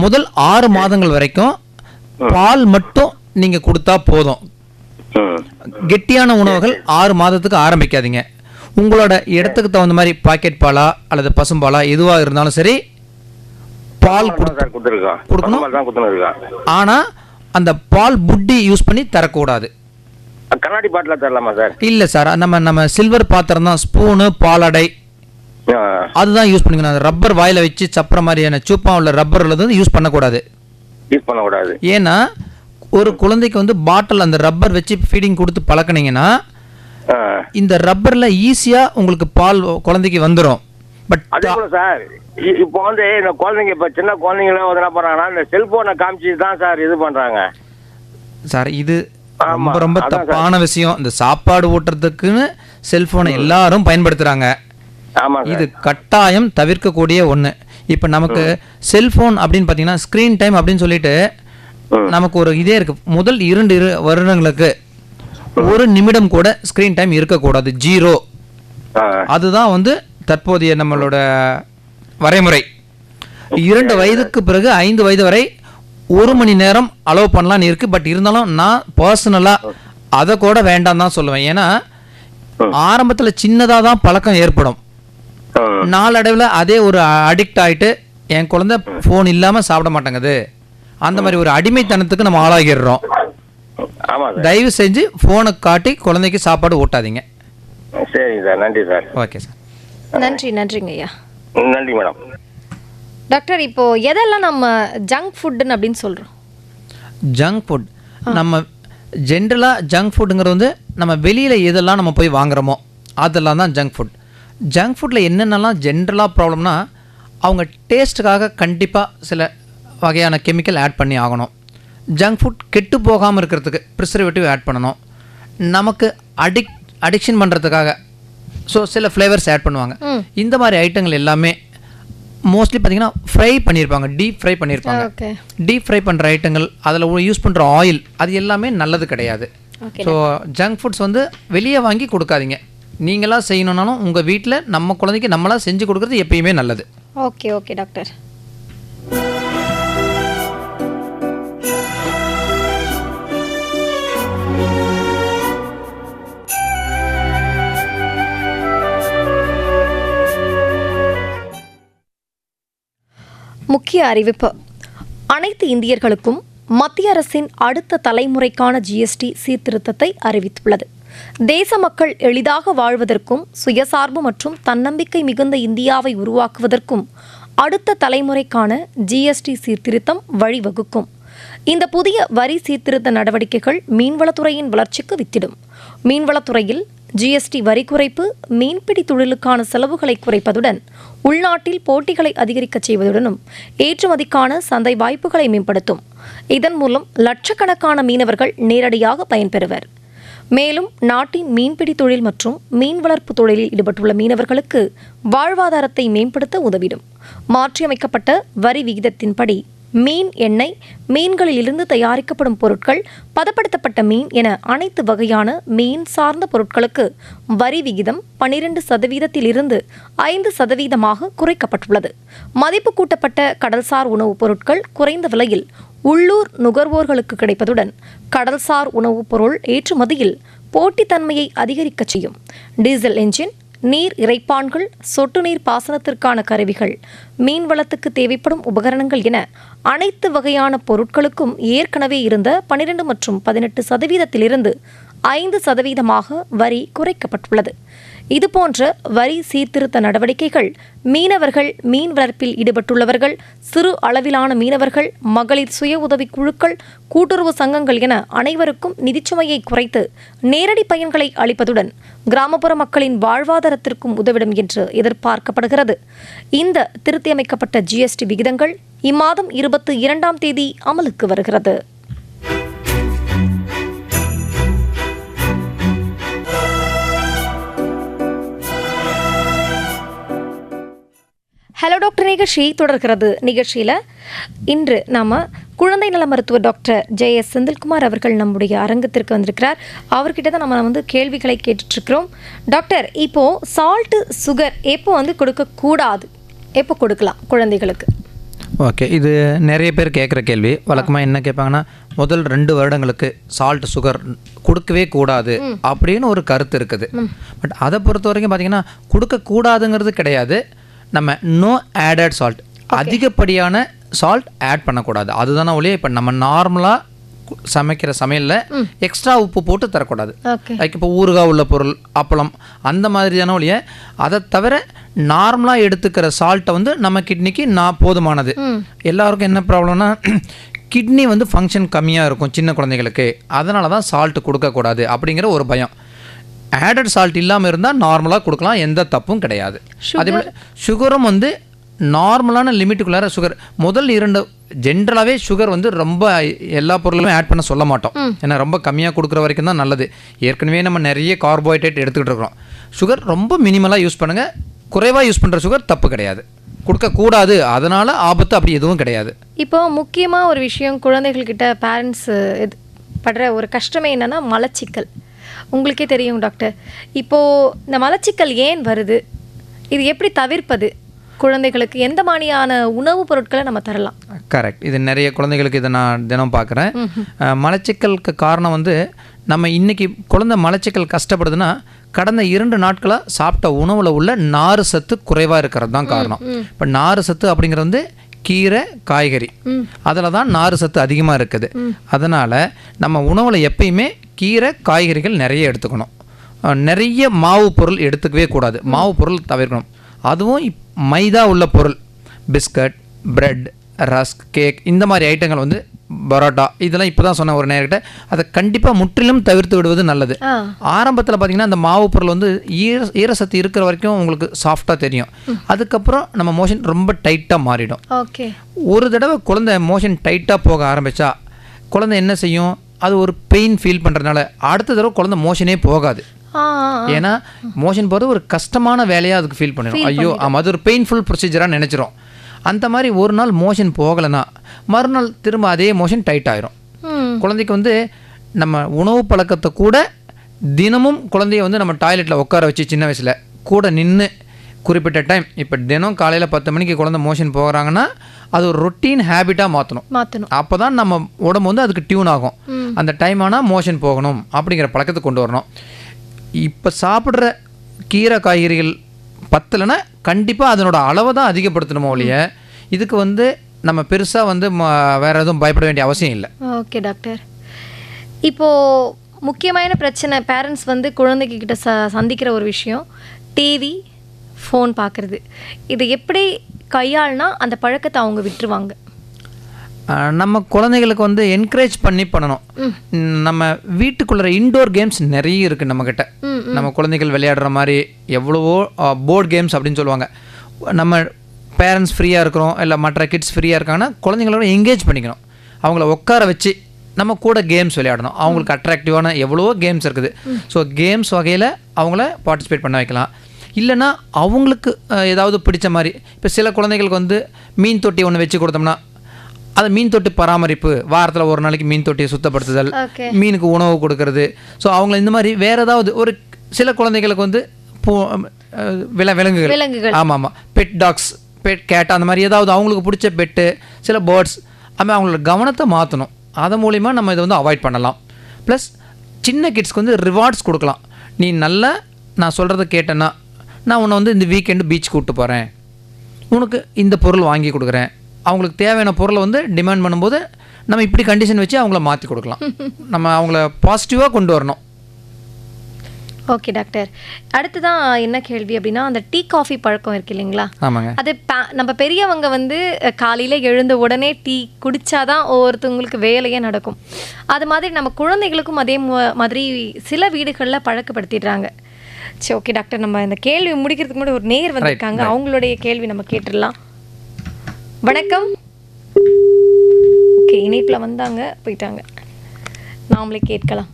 முதல் 6 மாதங்கள் வரைக்கும் பால் மட்டும் நீங்கள் கொடுத்தா போதும். கெட்டியான உணவுகள் 6 மாதத்துக்கு ஆரம்பிக்காதீங்க. உங்களோட இடத்துக்கு தகுந்த மாதிரி பாக்கெட் பாலா அல்லது பசும்பாலா எதுவாக இருந்தாலும் சரி பால் கொடுக்கணும். ஆனால் அந்த பால் புட்டி யூஸ் பண்ணி தரக்கூடாது. கண்ணாடி பாட்டில் தரலாமா சார்? இல்லை சார், நம்ம சில்வர் பாத்திரம் தான், ஸ்பூனு, பாலடை அதுதான் யூஸ் பண்ணிக்கணும். அந்த ரப்பர் வாயில் வச்சு சப்புற மாதிரியான சூப்பா உள்ள ரப்பர் உள்ளது யூஸ் பண்ணக்கூடாது. ஏன்னா ஒரு குழந்தைக்கு வந்து பாட்டில் அந்த ரப்பர் வச்சு ஃபீடிங் கொடுத்து பழக்கினீங்கன்னா இந்த ரப்பர்ல ஈஸியா உங்களுக்கு பால் குழந்தைக்கு வந்துடும். பட் சார் இப்போ வந்து இந்த குழந்தைங்க, இப்போ சின்ன குழந்தைங்கள வந்து என்ன பண்றாங்கன்னா இந்த செல்போனை காமிச்சு தான் சார் இது பண்றாங்க. சார் இது ரொம்ப ரொம்ப தப்பான விஷயம். இந்த சாப்பாடு ஊட்டுறதுக்குன்னு செல்போனை எல்லாரும் பயன்படுத்துறாங்க. இது கட்டாயம் தவிர்க்கக்கூடிய ஒன்று. இப்போ நமக்கு செல்போன் அப்படின்னு பார்த்தீங்கன்னா ஸ்க்ரீன் டைம் அப்படின்னு சொல்லிட்டு நமக்கு ஒரு இதே இருக்கு. முதல் 2 வருடங்களுக்கு 1 நிமிடம் கூட ஸ்க்ரீன் டைம் இருக்கக்கூடாது, 0. அதுதான் வந்து தற்போதைய நம்மளோட வரைமுறை. 2 வயதுக்கு பிறகு 5 வயது வரை 1 மணி நேரம் அலோவ் பண்ணலான்னு இருக்கு. பட் இருந்தாலும் நான் பர்சனலாக அதை கூட வேண்டாம் தான் சொல்லுவேன். ஏன்னா ஆரம்பத்தில் சின்னதாக தான் பழக்கம் ஏற்படும், நாளடைவில் அதே ஒரு அடிக்ட் ஆகிட்டு என் குழந்தை ஃபோன் இல்லாமல் சாப்பிட மாட்டேங்குது, அந்த மாதிரி ஒரு அடிமைத்தனத்துக்கு நம்ம ஆளாகிடுறோம். தயவு செஞ்சு ஃபோனை காட்டி குழந்தைக்கு சாப்பாடு ஊட்டாதீங்க. சரிங்க சார், நன்றி சார். ஓகே சார், நன்றிங்க ஐயா. நன்றி மேடம். டாக்டர், இப்போ எதெல்லாம் நம்ம ஜங்க் ஃபுட்டுன்னு அப்படின்னு சொல்கிறோம்? ஜங்க் ஃபுட் நம்ம ஜென்ரலாக ஜங்க் ஃபுட்டுங்கிறது வந்து நம்ம வெளியில் எதெல்லாம் நம்ம போய் வாங்குறோமோ அதெல்லாம் தான் ஜங்க் ஃபுட். ஜங்க் ஃபுட்டில் என்னென்னலாம் ஜென்ரலாக ப்ராப்ளம்னா, அவங்க டேஸ்ட்டுக்காக கண்டிப்பாக சில வகையான கெமிக்கல் ஆட் பண்ணி ஆகணும். ஜங்க் ஃபுட் கெட்டு போகாமல் இருக்கிறதுக்கு ப்ரிசர்வேட்டிவ் ஆட் பண்ணணும். நமக்கு அடிக்ஷன் பண்ணுறதுக்காக சில ஃப்ளேவர்ஸ் ஆட் பண்ணுவாங்க. இந்த மாதிரி ஐட்டங்கள் எல்லாமே மோஸ்ட்லி பார்த்தீங்கன்னா ஃப்ரை பண்ணியிருப்பாங்க, டீப் ஃப்ரை பண்ணியிருப்பாங்க. டீப் ஃப்ரை பண்ணுற ஐட்டங்கள், அதில் யூஸ் பண்ணுற ஆயில், அது எல்லாமே நல்லது கிடையாது. ஸோ ஜங்க் ஃபுட்ஸ் வந்து வெளியே வாங்கி கொடுக்காதீங்க. நீங்களாக செய்யணுன்னாலும் உங்கள் வீட்டில் நம்ம குழந்தைக்கு நம்மளாக செஞ்சு கொடுக்குறது எப்பயுமே நல்லது. Okay doctor. முக்கிய அறிவிப்பு. அனைத்து இந்தியர்களுக்கும் மத்திய அரசின் அடுத்த தலைமுறைக்கான ஜிஎஸ்டி சீர்திருத்தத்தை அறிவித்துள்ளது. தேச மக்கள் எளிதாக வாழ்வதற்கும் சுயசார்பு மற்றும் தன்னம்பிக்கை மிகுந்த இந்தியாவை உருவாக்குவதற்கும் அடுத்த தலைமுறைக்கான ஜிஎஸ்டி சீர்திருத்தம் வழிவகுக்கும். இந்த புதிய வரி சீர்திருத்த நடவடிக்கைகள் மீன்வளத்துறையின் வளர்ச்சிக்கு வித்திடும். மீன்வளத்துறையில் ஜிஎஸ்டி வரி குறைப்பு மீன்பிடி தொழிலுக்கான செலவுகளை குறைப்பதுடன் உள்நாட்டில் போட்டிகளை அதிகரிக்கச் செய்வதுடனும் ஏற்றுமதிக்கான சந்தை வாய்ப்புகளை மேம்படுத்தும். இதன் மூலம் லட்சக்கணக்கான மீனவர்கள் நேரடியாக பயன்பெறுவர். மேலும் நாட்டின் மீன்பிடி தொழில் மற்றும் மீன் வளர்ப்பு தொழிலில் ஈடுபட்டுள்ள மீனவர்களுக்கு வாழ்வாதாரத்தை மேம்படுத்த உதவிடும். மாற்றியமைக்கப்பட்ட வரி விகிதத்தின்படி மீன் எண்ணெய், மீன்களிலிருந்து தயாரிக்கப்படும் பொருட்கள், பதப்படுத்தப்பட்ட மீன் என அனைத்து வகையான மீன் சார்ந்த பொருட்களுக்கு வரி விகிதம் 12% 5% குறைக்கப்பட்டுள்ளது. மதிப்பு கூட்டப்பட்ட கடல்சார் உணவுப் பொருட்கள் குறைந்த விலையில் உள்ளூர் நுகர்வோர்களுக்கு கிடைப்பதுடன் கடல்சார் உணவுப் பொருள் ஏற்றுமதியில் போட்டித்தன்மையை அதிகரிக்கச் செய்யும். டீசல் என்ஜின், நீர் இறைப்பான்கள், சொட்டு நீர் பாசனத்திற்கான கருவிகள், மீன்வளத்துக்கு தேவைப்படும் உபகரணங்கள் என அனைத்து வகையான பொருட்களுக்கும் ஏற்கனவே இருந்த 12 மற்றும் 18% 5% வரி குறைக்கப்பட்டுள்ளது. இதுபோன்ற வரி சீர்திருத்த நடவடிக்கைகள் மீனவர்கள், மீன் வளர்ப்பில் ஈடுபட்டுள்ளவர்கள், சிறு அளவிலான மீனவர்கள், மகளிர் சுய உதவி குழுக்கள், கூட்டுறவு சங்கங்கள் என அனைவருக்கும் நிதிச்சுமையை குறைத்து நேரடி பயன்களை அளிப்பதுடன் கிராமப்புற மக்களின் வாழ்வாதாரத்திற்கும் உதவிடும் என்று எதிர்பார்க்கப்படுகிறது. இந்த திருத்தியமைக்கப்பட்ட ஜிஎஸ்டி விகிதங்கள் இம்மாதம் 22ஆம் தேதி அமலுக்கு வருகிறது. ஹலோ டாக்டர் நிகழ்ச்சி தொடர்கிறது. நிகழ்ச்சியில் இன்று நாம் குழந்தை நல மருத்துவர் டாக்டர் ஜே.எஸ். செந்தில்குமார் அவர்கள் நம்முடைய அரங்கத்திற்கு வந்திருக்கிறார். அவர்கிட்ட தான் நம்ம கேள்விகளை கேட்டுட்ருக்கிறோம். டாக்டர், இப்போது சால்ட்டு, சுகர் எப்போ கொடுக்கக்கூடாது, எப்போ கொடுக்கலாம் குழந்தைகளுக்கு? ஓகே, இது நிறைய பேர் கேட்குற கேள்வி. வழக்கமாக என்ன கேட்பாங்கன்னா, முதல் 2 வருடங்களுக்கு சால்ட், சுகர் கொடுக்கவே கூடாது அப்படின்னு ஒரு கருத்து இருக்குது. பட் அதை பொறுத்த வரைக்கும் பார்த்திங்கன்னா கொடுக்கக்கூடாதுங்கிறது கிடையாது. நம்ம நோ ஆடட் சால்ட், அதிகப்படியான சால்ட் ஆட் பண்ணக்கூடாது. அதுதானே ஒழிய இப்போ நம்ம நார்மலாக சமைக்கிற சமையலில் எக்ஸ்ட்ரா உப்பு போட்டு தரக்கூடாது. லைக் இப்போ ஊறுகாய் உள்ள பொருள், அப்பளம், அந்த மாதிரியான ஒழிய அதை தவிர நார்மலாக எடுத்துக்கிற சால்ட்டை நம்ம கிட்னிக்கு போதுமானது. எல்லாருக்கும் என்ன ப்ராப்ளம்னா, கிட்னி ஃபங்க்ஷன் கம்மியாக இருக்கும் சின்ன குழந்தைகளுக்கு, அதனால தான் சால்ட்டு கொடுக்கக்கூடாது அப்படிங்கிற ஒரு பயம். ஆடட் சால்ட் இல்லாமல் இருந்தால் நார்மலாக கொடுக்கலாம், எந்த தப்பும் கிடையாது. அதேபோல் சுகரும் நார்மலான லிமிட்டுக்குள்ளார சுகர் முதல் 2 ஜென்ரலாகவே சுகர் ரொம்ப எல்லா பொருளுமே ஆட் பண்ண சொல்ல மாட்டோம். ஏன்னா ரொம்ப கம்மியாக கொடுக்குற வரைக்கும் தான் நல்லது. ஏற்கனவே நம்ம நிறைய கார்போஹைட்ரேட் எடுத்துக்கிட்டு இருக்கிறோம். சுகர் ரொம்ப மினிமலாக யூஸ் பண்ணுங்கள். குறைவாக யூஸ் பண்ணுற சுகர் தப்பு கிடையாது, கொடுக்கக்கூடாது, அதனால் ஆபத்து அப்படி எதுவும் கிடையாது. இப்போ முக்கியமாக ஒரு விஷயம், குழந்தைகள்கிட்ட பேரண்ட்ஸ் படுற ஒரு கஷ்டமே என்னென்னா மலச்சிக்கல். உங்களுக்கே தெரியும் டாக்டர், இப்போது இந்த மலச்சிக்கல் ஏன் வருது, இது எப்படி தவிர்ப்பது, குழந்தைகளுக்கு எந்த மாதிரியான உணவுப் பொருட்களை நம்ம தரலாம்? கரெக்ட், இது நிறைய குழந்தைகளுக்கு இதை நான் தினம் பார்க்குறேன். மலச்சிக்கலுக்கு காரணம் நம்ம இன்றைக்கி குழந்தை மலச்சிக்கல் கஷ்டப்படுதுன்னா கடந்த 2 நாட்களாக சாப்பிட்ட உணவில் உள்ள நார் சத்து குறைவாக இருக்கிறது தான் காரணம். இப்போ நார் சத்து அப்படிங்கிறது கீரை, காய்கறி, அதில் தான் நார் சத்து அதிகமாக இருக்குது. அதனால் நம்ம உணவில் எப்பயுமே கீரை, காய்கறிகள் நிறைய எடுத்துக்கணும். நிறைய மாவு பொருள் எடுத்துக்கவே கூடாது, மாவு பொருள் தவிர்க்கணும். அதுவும் மைதா உள்ள பொருள், பிஸ்கட், பிரெட், ரஸ்க், கேக், இந்த மாதிரி ஐட்டங்கள் பரோட்டா, இதெல்லாம் இப்போ தான் சொன்ன ஒரு நேரக்கிட்ட அதை கண்டிப்பாக முற்றிலும் தவிர்த்து விடுவது நல்லது. ஆரம்பத்தில் பார்த்திங்கன்னா அந்த மாவு பொருள் ஈரசத்து இருக்கிற வரைக்கும் உங்களுக்கு சாஃப்டாக தெரியும். அதுக்கப்புறம் நம்ம மோஷன் ரொம்ப டைட்டாக மாறிடும். ஒரு தடவை குழந்தை மோஷன் டைட்டாக போக ஆரம்பித்தா குழந்தை என்ன செய்யும், அது ஒரு பெயின் ஃபீல் பண்ணுறதுனால அடுத்த தடவை குழந்தை மோஷனே போகாது. ஏன்னா மோஷன் போகிறது ஒரு கஷ்டமான வேலையாக அதுக்கு ஃபீல் பண்ணிடும். ஐயோ ஆமாம், அது ஒரு பெயின்ஃபுல் ப்ரொசீஜராக நினச்சிரும். அந்த மாதிரி ஒரு நாள் மோஷன் போகலைன்னா மறுநாள் திரும்ப அதே மோஷன் டைட் ஆயிரும். குழந்தைக்கு நம்ம உணவு பழக்கத்தை கூட தினமும் குழந்தைய நம்ம டாய்லெட்டில் உட்கார வச்சு சின்ன வயசில் கூட நின்று குறிப்பிட்ட டைம், இப்போ தினம் காலையில் 10 மணிக்கு குழந்தை மோஷன் போகிறாங்கன்னா அது ஒரு ரொட்டீன் ஹேபிட்டாக மாற்றணும். அப்போ தான் நம்ம உடம்பு அதுக்கு டியூன் ஆகும். அந்த டைம் ஆனால் மோஷன் போகணும் அப்படிங்கிற பழக்கத்தை கொண்டு வரணும். இப்போ சாப்பிட்ற கீரை, காய்கறிகள் பத்தலைன்னா கண்டிப்பாக அதனோட அளவை தான் அதிகப்படுத்தணுமோ ஒழிய இதுக்கு நம்ம பெருசாக வேறு எதுவும் பயப்பட வேண்டிய அவசியம் இல்லை. ஓகே டாக்டர், இப்போது முக்கியமான பிரச்சனை பேரண்ட்ஸ் குழந்தைகிட்ட சந்திக்கிற ஒரு விஷயம் டிவி, ஃபோன் பார்க்குறது. இது எப்படி கையாள்னா அந்த பழக்கத்தை அவங்க விட்டுருவாங்க? நம்ம குழந்தைகளுக்கு வந்து என்கரேஜ் பண்ணணும். நம்ம வீட்டுக்குள்ளே இன்டோர் கேம்ஸ் நிறைய இருக்குது நம்மக்கிட்ட. நம்ம குழந்தைகள் விளையாடுற மாதிரி எவ்வளவோ போர்டு கேம்ஸ் அப்படின்னு சொல்லுவாங்க. நம்ம பேரண்ட்ஸ் ஃப்ரீயாக இருக்கிறோம், இல்லை மற்ற கிட்ஸ் ஃப்ரீயாக இருக்காங்கன்னா குழந்தைங்களோட என்கேஜ் பண்ணிக்கணும். அவங்கள உட்கார வச்சு நம்ம கூட கேம்ஸ் விளையாடணும். அவங்களுக்கு அட்ராக்டிவான எவ்வளவோ கேம்ஸ் இருக்குது. ஸோ கேம்ஸ் வகையில் அவங்கள பார்ட்டிசிபேட் பண்ண வைக்கலாம். இல்லைன்னா அவங்களுக்கு ஏதாவது பிடிச்ச மாதிரி, இப்போ சில குழந்தைகளுக்கு வந்து மீன் தொட்டி ஒன்று வச்சு கொடுத்தோம்னா அது மீன் தொட்டி பராமரிப்பு, வாரத்தில் ஒரு நாளைக்கு மீன் தொட்டியை சுத்தப்படுத்துதல், மீனுக்கு உணவு கொடுக்கறது. ஸோ அவங்கள இந்த மாதிரி வேறு ஏதாவது ஒரு சில குழந்தைகளுக்கு வந்து விலங்குகள், ஆமாம் பெட் டாக்ஸ், பெட் கேட், அந்த மாதிரி ஏதாவது அவங்களுக்கு பிடிச்ச பெட்டு, சில பேர்ட்ஸ், அதுமாதிரி அவங்களோட கவனத்தை மாற்றணும். அதன் மூலிமா நம்ம இதை வந்து அவாய்ட் பண்ணலாம். ப்ளஸ் சின்ன கிட்ஸ்க்கு வந்து ரிவார்ட்ஸ் கொடுக்கலாம். நீ நல்லா நான் சொல்கிறத கேட்டேன்னா நான் உன்னை வந்து இந்த வீக்கெண்டு பீச் கூப்பிட்டு போகிறேன், உனக்கு இந்த பொருள் வாங்கி கொடுக்குறேன். அவங்களுக்கு தேவையான பொருளை வந்து டிமாண்ட் பண்ணும்போது நம்ம இப்படி கண்டிஷன் வச்சு அவங்கள மாற்றி கொடுக்கலாம். நம்ம அவங்கள பாசிட்டிவாக கொண்டு வரணும். ஓகே டாக்டர், அடுத்துதான் என்ன கேள்வி அப்படின்னா, அந்த டீ காஃபி பழக்கம் இருக்கு இல்லைங்களா? ஆமாங்க. அது நம்ம பெரியவங்க வந்து காலையில் எழுந்த உடனே டீ குடித்தாதான் ஒவ்வொருத்தவங்களுக்கு வேலையே நடக்கும். அது மாதிரி நம்ம குழந்தைகளுக்கும் அதே மாதிரி சில வீடுகளில் பழக்கப்படுத்திடுறாங்க. சரி, ஓகே டாக்டர், நம்ம இந்த கேள்வி முடிக்கிறதுக்கு முன்னாடி ஒரு நேர் வந்திருக்காங்க, அவங்களுடைய கேள்வி நம்ம கேட்டுடலாம். வணக்கம். ஓகே, இணைப்பில் வந்தாங்க, போயிட்டாங்க. நாமளே கேட்கலாம்.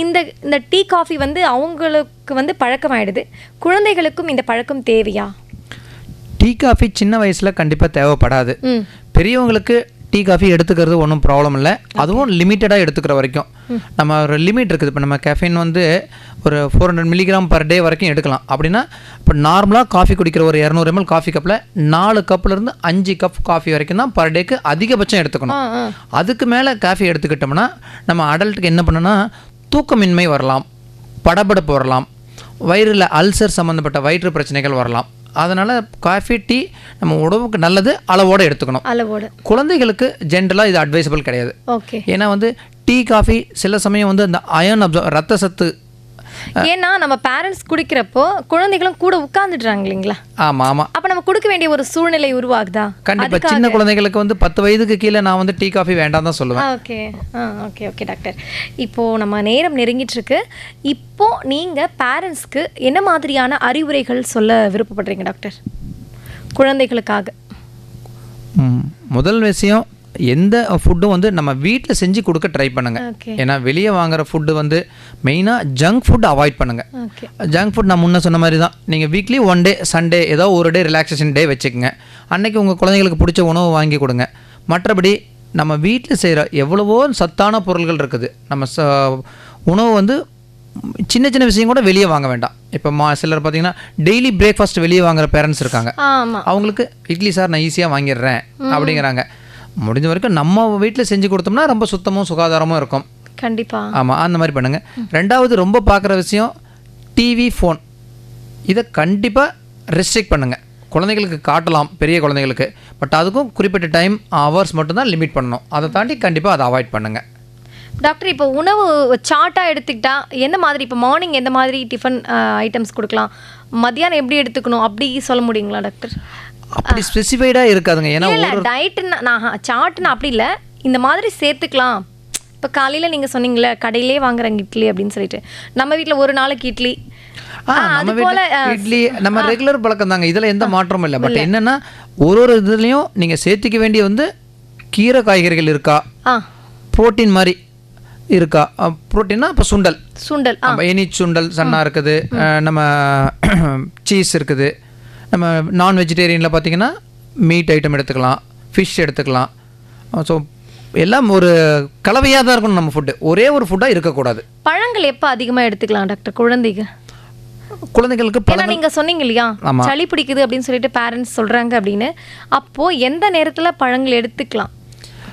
இந்த டீ காஃபி வந்து அவங்களுக்கு வந்து பழக்கமாயிடுது, குழந்தைகளுக்கும் இந்த பழக்கம் தேவையா? டீ காஃபி சின்ன வயசில் கண்டிப்பாக தேவைப்படாது. பெரியவங்களுக்கு டீ காஃபி எடுத்துக்கிறது ஒன்றும் ப்ராப்ளம் இல்லை. அதுவும் லிமிட்டடாக எடுத்துக்கிற வரைக்கும். நம்ம ஒரு லிமிட் இருக்குது. இப்போ நம்ம கெஃபைன் வந்து ஒரு 400 மில்லிகிராம் பர் டே வரைக்கும் எடுக்கலாம். அப்படின்னா இப்போ நார்மலாக காஃபி குடிக்கிற ஒரு 200 ml காஃபி கப்பில் 4 கப்லேருந்து 5 கப் காஃபி வரைக்கும் தான் பர் டேக்கு அதிகபட்சம் எடுத்துக்கணும். அதுக்கு மேலே காஃபி எடுத்துக்கிட்டோம்னா நம்ம அடல்ட்டுக்கு என்ன பண்ணணும்னா தூக்கமின்மை வரலாம், படபடப்பு வரலாம், வயிறில் அல்சர் சம்மந்தப்பட்ட வயிற்று பிரச்சனைகள் வரலாம். அதனால் காஃபி டீ நம்ம உடம்புக்கு நல்லது, அளவோடு எடுத்துக்கணும். குழந்தைகளுக்கு ஜென்ரலாக இது அட்வைசபிள் கிடையாது. ஏன்னா வந்து டீ காஃபி சில சமயம் வந்து அந்த அயன் ரத்த சத்து, ஏன்னா நம்ம பேரண்ட்ஸ் குடிக்கிறப்போ குழந்தைகளும் கூட உட்கார்ந்துடுறாங்க இல்லைங்களா? ஆமாம் ஆமாம். அப்போ நம்ம கொடுக்க வேண்டிய ஒரு சூழ்நிலை உருவாகுதா? கண்டிப்பாக. சின்ன குழந்தைகளுக்கு வந்து 10 வயதுக்கு கீழே நான் வந்து டீ காஃபி வேண்டாம் தான் சொல்லுவேன். ஓகே ஓகே ஓகே டாக்டர், இப்போது நம்ம நேரம் நெருங்கிட்டு இருக்கு. இப்போ நீங்கள் பேரண்ட்ஸ்க்கு என்ன மாதிரியான அறிவுரைகள் சொல்ல விருப்பப்படுறீங்க டாக்டர் குழந்தைகளுக்காக? முதல் விஷயம், எந்த ஃபுட்டும் வந்து நம்ம வீட்டில் செஞ்சு கொடுக்க ட்ரை பண்ணுங்கள். ஏன்னா வெளியே வாங்குகிற ஃபுட்டு வந்து மெயினாக ஜங்க் ஃபுட் அவாய்ட் பண்ணுங்கள். ஜங்க் ஃபுட் நான் முன்ன சொன்ன மாதிரி தான், நீங்கள் வீக்லி 1 டே சண்டே ஏதோ ஒரு டே ரிலாக்ஸேஷன் டே வச்சுக்கோங்க. அன்றைக்கி உங்கள் குழந்தைங்களுக்கு பிடிச்ச உணவு வாங்கி கொடுங்க. மற்றபடி நம்ம வீட்டில் செய்கிற எவ்வளவோ சத்தான பொருள்கள் இருக்குது. நம்ம உணவு வந்து சின்ன சின்ன விஷயம் கூட வெளியே வாங்க வேண்டாம். இப்போ சிலர் பார்த்தீங்கன்னா டெய்லி பிரேக்ஃபாஸ்ட் வெளியே வாங்குகிற பேரண்ட்ஸ் இருக்காங்க. அவங்களுக்கு இட்லி சார் நான் ஈஸியாக வாங்கிடுறேன் அப்படிங்கிறாங்க. முடிஞ்ச வரைக்கும் நம்ம வீட்டில் செஞ்சு கொடுத்தோம்னா ரொம்ப சுத்தமும் சுகாதாரமும் இருக்கும். கண்டிப்பாக. ஆமாம், அந்த மாதிரி பண்ணுங்கள். ரெண்டாவது ரொம்ப பார்க்குற விஷயம் டிவி, ஃபோன், இதை கண்டிப்பாக ரெஸ்ட்ரிக்ட் பண்ணுங்கள். குழந்தைகளுக்கு காட்டலாம், பெரிய குழந்தைகளுக்கு, பட் அதுக்கும் குறிப்பிட்ட டைம் ஹவர்ஸ் மட்டும்தான் லிமிட் பண்ணணும். அதை தாண்டி கண்டிப்பாக அதை அவாய்ட் பண்ணுங்கள். டாக்டர், இப்போ உணவு சார்ட்டாக எடுத்துக்கிட்டா எந்த மாதிரி, இப்போ மார்னிங் எந்த மாதிரி டிஃபன் ஐட்டம்ஸ் கொடுக்கலாம், மத்தியானம் எப்படி எடுத்துக்கணும், அப்படி சொல்ல முடியுங்களா டாக்டர்? அப்படி ஸ்பெசிஃபைடாக இருக்காதுங்க. ஏன்னா டயட்டுன்னு நான் சார்ட்னு அப்படி இல்லை, இந்த மாதிரி சேர்த்துக்கலாம். இப்போ காலையில் நீங்கள் சொன்னீங்களே கடையிலே வாங்குறாங்க இட்லி அப்படின்னு சொல்லிட்டு, நம்ம வீட்டில் ஒரு நாளைக்கு இட்லி, இட்லி நம்ம ரெகுலர் பழக்கம் தாங்க, இதில் எந்த மாற்றமும் இல்லை. பட் என்னென்னா ஒரு இதுலேயும் நீங்கள் சேர்த்துக்க வேண்டிய வந்து கீரை காய்கறிகள் இருக்கா, புரோட்டீன் மாதிரி இருக்கா. புரோட்டீன்னா இப்போ சுண்டல், எனி சுண்டல் சன்னா இருக்குது, நம்ம சீஸ் இருக்குது. நம்ம நான் வெஜிடேரியனில் பார்த்திங்கன்னா மீட் ஐட்டம் எடுத்துக்கலாம், ஃபிஷ் எடுத்துக்கலாம். ஸோ எல்லாம் ஒரு கலவையாக தான் இருக்கணும் நம்ம ஃபுட்டு, ஒரே ஒரு ஃபுட்டாக இருக்கக்கூடாது. பழங்கள் எப்போ அதிகமாக எடுத்துக்கலாம் டாக்டர் குழந்தைகளுக்கு? ஏன்னா நீங்கள் சொன்னீங்க இல்லையா சளி பிடிக்குது அப்படின்னு சொல்லிட்டு பேரண்ட்ஸ் சொல்கிறாங்க அப்படின்னு, அப்போது எந்த நேரத்தில் பழங்கள் எடுத்துக்கலாம்?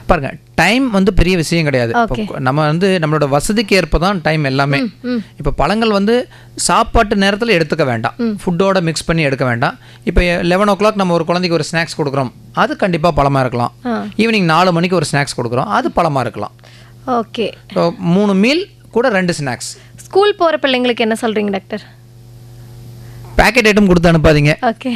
பாருங்க, டைம் வந்து பெரிய விஷயம் கிடையாது. நம்ம வந்து நம்மளோட வசதிக்கு ஏற்ப தான் டைம் எல்லாமே. இப்போ பழங்கள் வந்து சாப்பாட்டு நேரத்தில் எடுத்துக்க வேண்டாம், ஃபுட்டோட மிக்ஸ் பண்ணி எடுக்க வேண்டாம். இப்போ 11 o'clock நம்ம ஒரு குழந்தைக்கு ஒரு ஸ்நாக்ஸ் கொடுக்குறோம், அது கண்டிப்பாக பழமாக இருக்கலாம். ஈவினிங் 4 மணிக்கு ஒரு ஸ்நாக்ஸ் கொடுக்குறோம், அது பழமாக இருக்கலாம். ஓகே, 3 மீல் கூட 2 ஸ்நாக்ஸ். ஸ்கூல் போகிற பிள்ளைங்களுக்கு என்ன சொல்கிறீங்க டாக்டர்? பேக்கெட் ஐட்டம் கொடுத்து அனுப்பாதீங்க. ஓகே,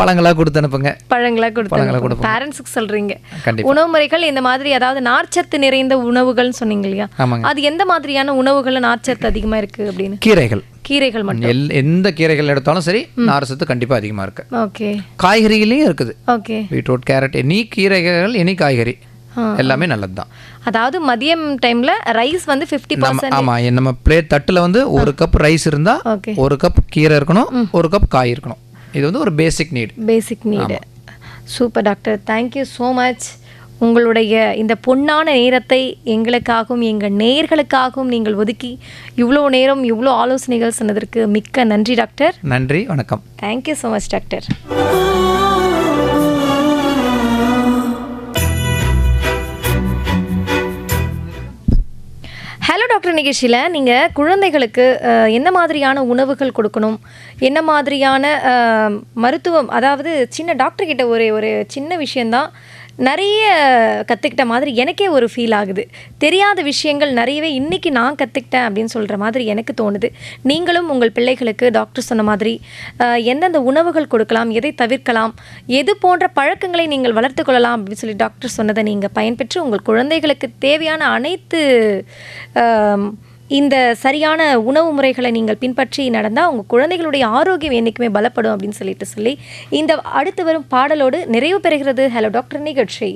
பழங்களா கொடுத்து அனுப்புங்க. பழங்களா பழங்களா கொடுத்து கொடுப்போம். பேரண்ட்ஸுக்கு சொல்றீங்க. கண்டிப்பா. உணவு முறைகள் இந்த மாதிரி அதாவது நார்ச்சத்து நிறைந்த உணவுகள்னு சொன்னீங்க இல்லையா? ஆமாங்க. அது எந்த மாதிரியான உணவுகள்ல நார்ச்சத்து அதிகமா இருக்கு அப்படின்னு? கீரைகள். கீரைகள் மட்டும். எந்த கீரைகள் எடுத்தாலும் சரி நார் சத்து கண்டிப்பா அதிகமா இருக்கு. ஓகே. காய்கறிகளையும் இருக்குது. ஓகே. பீட்ரூட், கேரட், எனி கீரைகள் எனி காய்கறி எல்லாமே நல்லது தான். அதாவது மதியம் டைம்ல ரைஸ் வந்து 50%. ஆமா, நம்ம பிளேட் தட்டுல வந்து ஒரு கப் ரைஸ் இருந்தா ஓகே. ஒரு கப் கீரை இருக்கணும், ஒரு கப் காய் இருக்கணும். இது வந்து ஒரு basic need. Basic need. Super doctor, thank you so much. உங்களுடைய இந்த பொன்னான நேரத்தை எங்களுக்காகவும் எங்கள் நேயர்களுக்காகவும் நீங்கள் ஒதுக்கி இவ்வளோ நேரம் இவ்வளோ ஆலோசனைகள் சொன்னதற்கு மிக்க நன்றி டாக்டர். நன்றி, வணக்கம். Thank you so much doctor. Hello doctor நிகழ்ச்சியில் நீங்கள் குழந்தைகளுக்கு என்ன மாதிரியான உணவுகள் கொடுக்கணும், என்ன மாதிரியான மருத்துவம், அதாவது சின்ன டாக்டர் கிட்ட ஒரு சின்ன விஷயந்தான் நிறைய கற்றுக்கிட்ட மாதிரி எனக்கே ஒரு ஃபீல் ஆகுது. தெரியாத விஷயங்கள் நிறையவே இன்றைக்கி நான் கற்றுக்கிட்டேன் அப்படின்னு சொல்கிற மாதிரி எனக்கு தோணுது. நீங்களும் உங்கள் பிள்ளைகளுக்கு டாக்டர் சொன்ன மாதிரி எந்தெந்த உணவுகள் கொடுக்கலாம், எதை தவிர்க்கலாம், எது போன்ற பழக்கங்களை நீங்கள் வளர்த்து கொள்ளலாம் அப்படின்னு சொல்லி டாக்டர் சொன்னதை நீங்கள் பயன்பெற்று உங்கள் குழந்தைகளுக்கு தேவையான அனைத்து இந்த சரியான உணவு முறைகளை நீங்கள் பின்பற்றி நடந்தால் உங்கள் குழந்தைகளுடைய ஆரோக்கியம் என்றைக்குமே பலப்படும் அப்படின்னு சொல்லி இந்த அடுத்து வரும் பாடலோடு நிறைவு பெறுகிறது ஹலோ டாக்டர் நிகழ்ச்சி.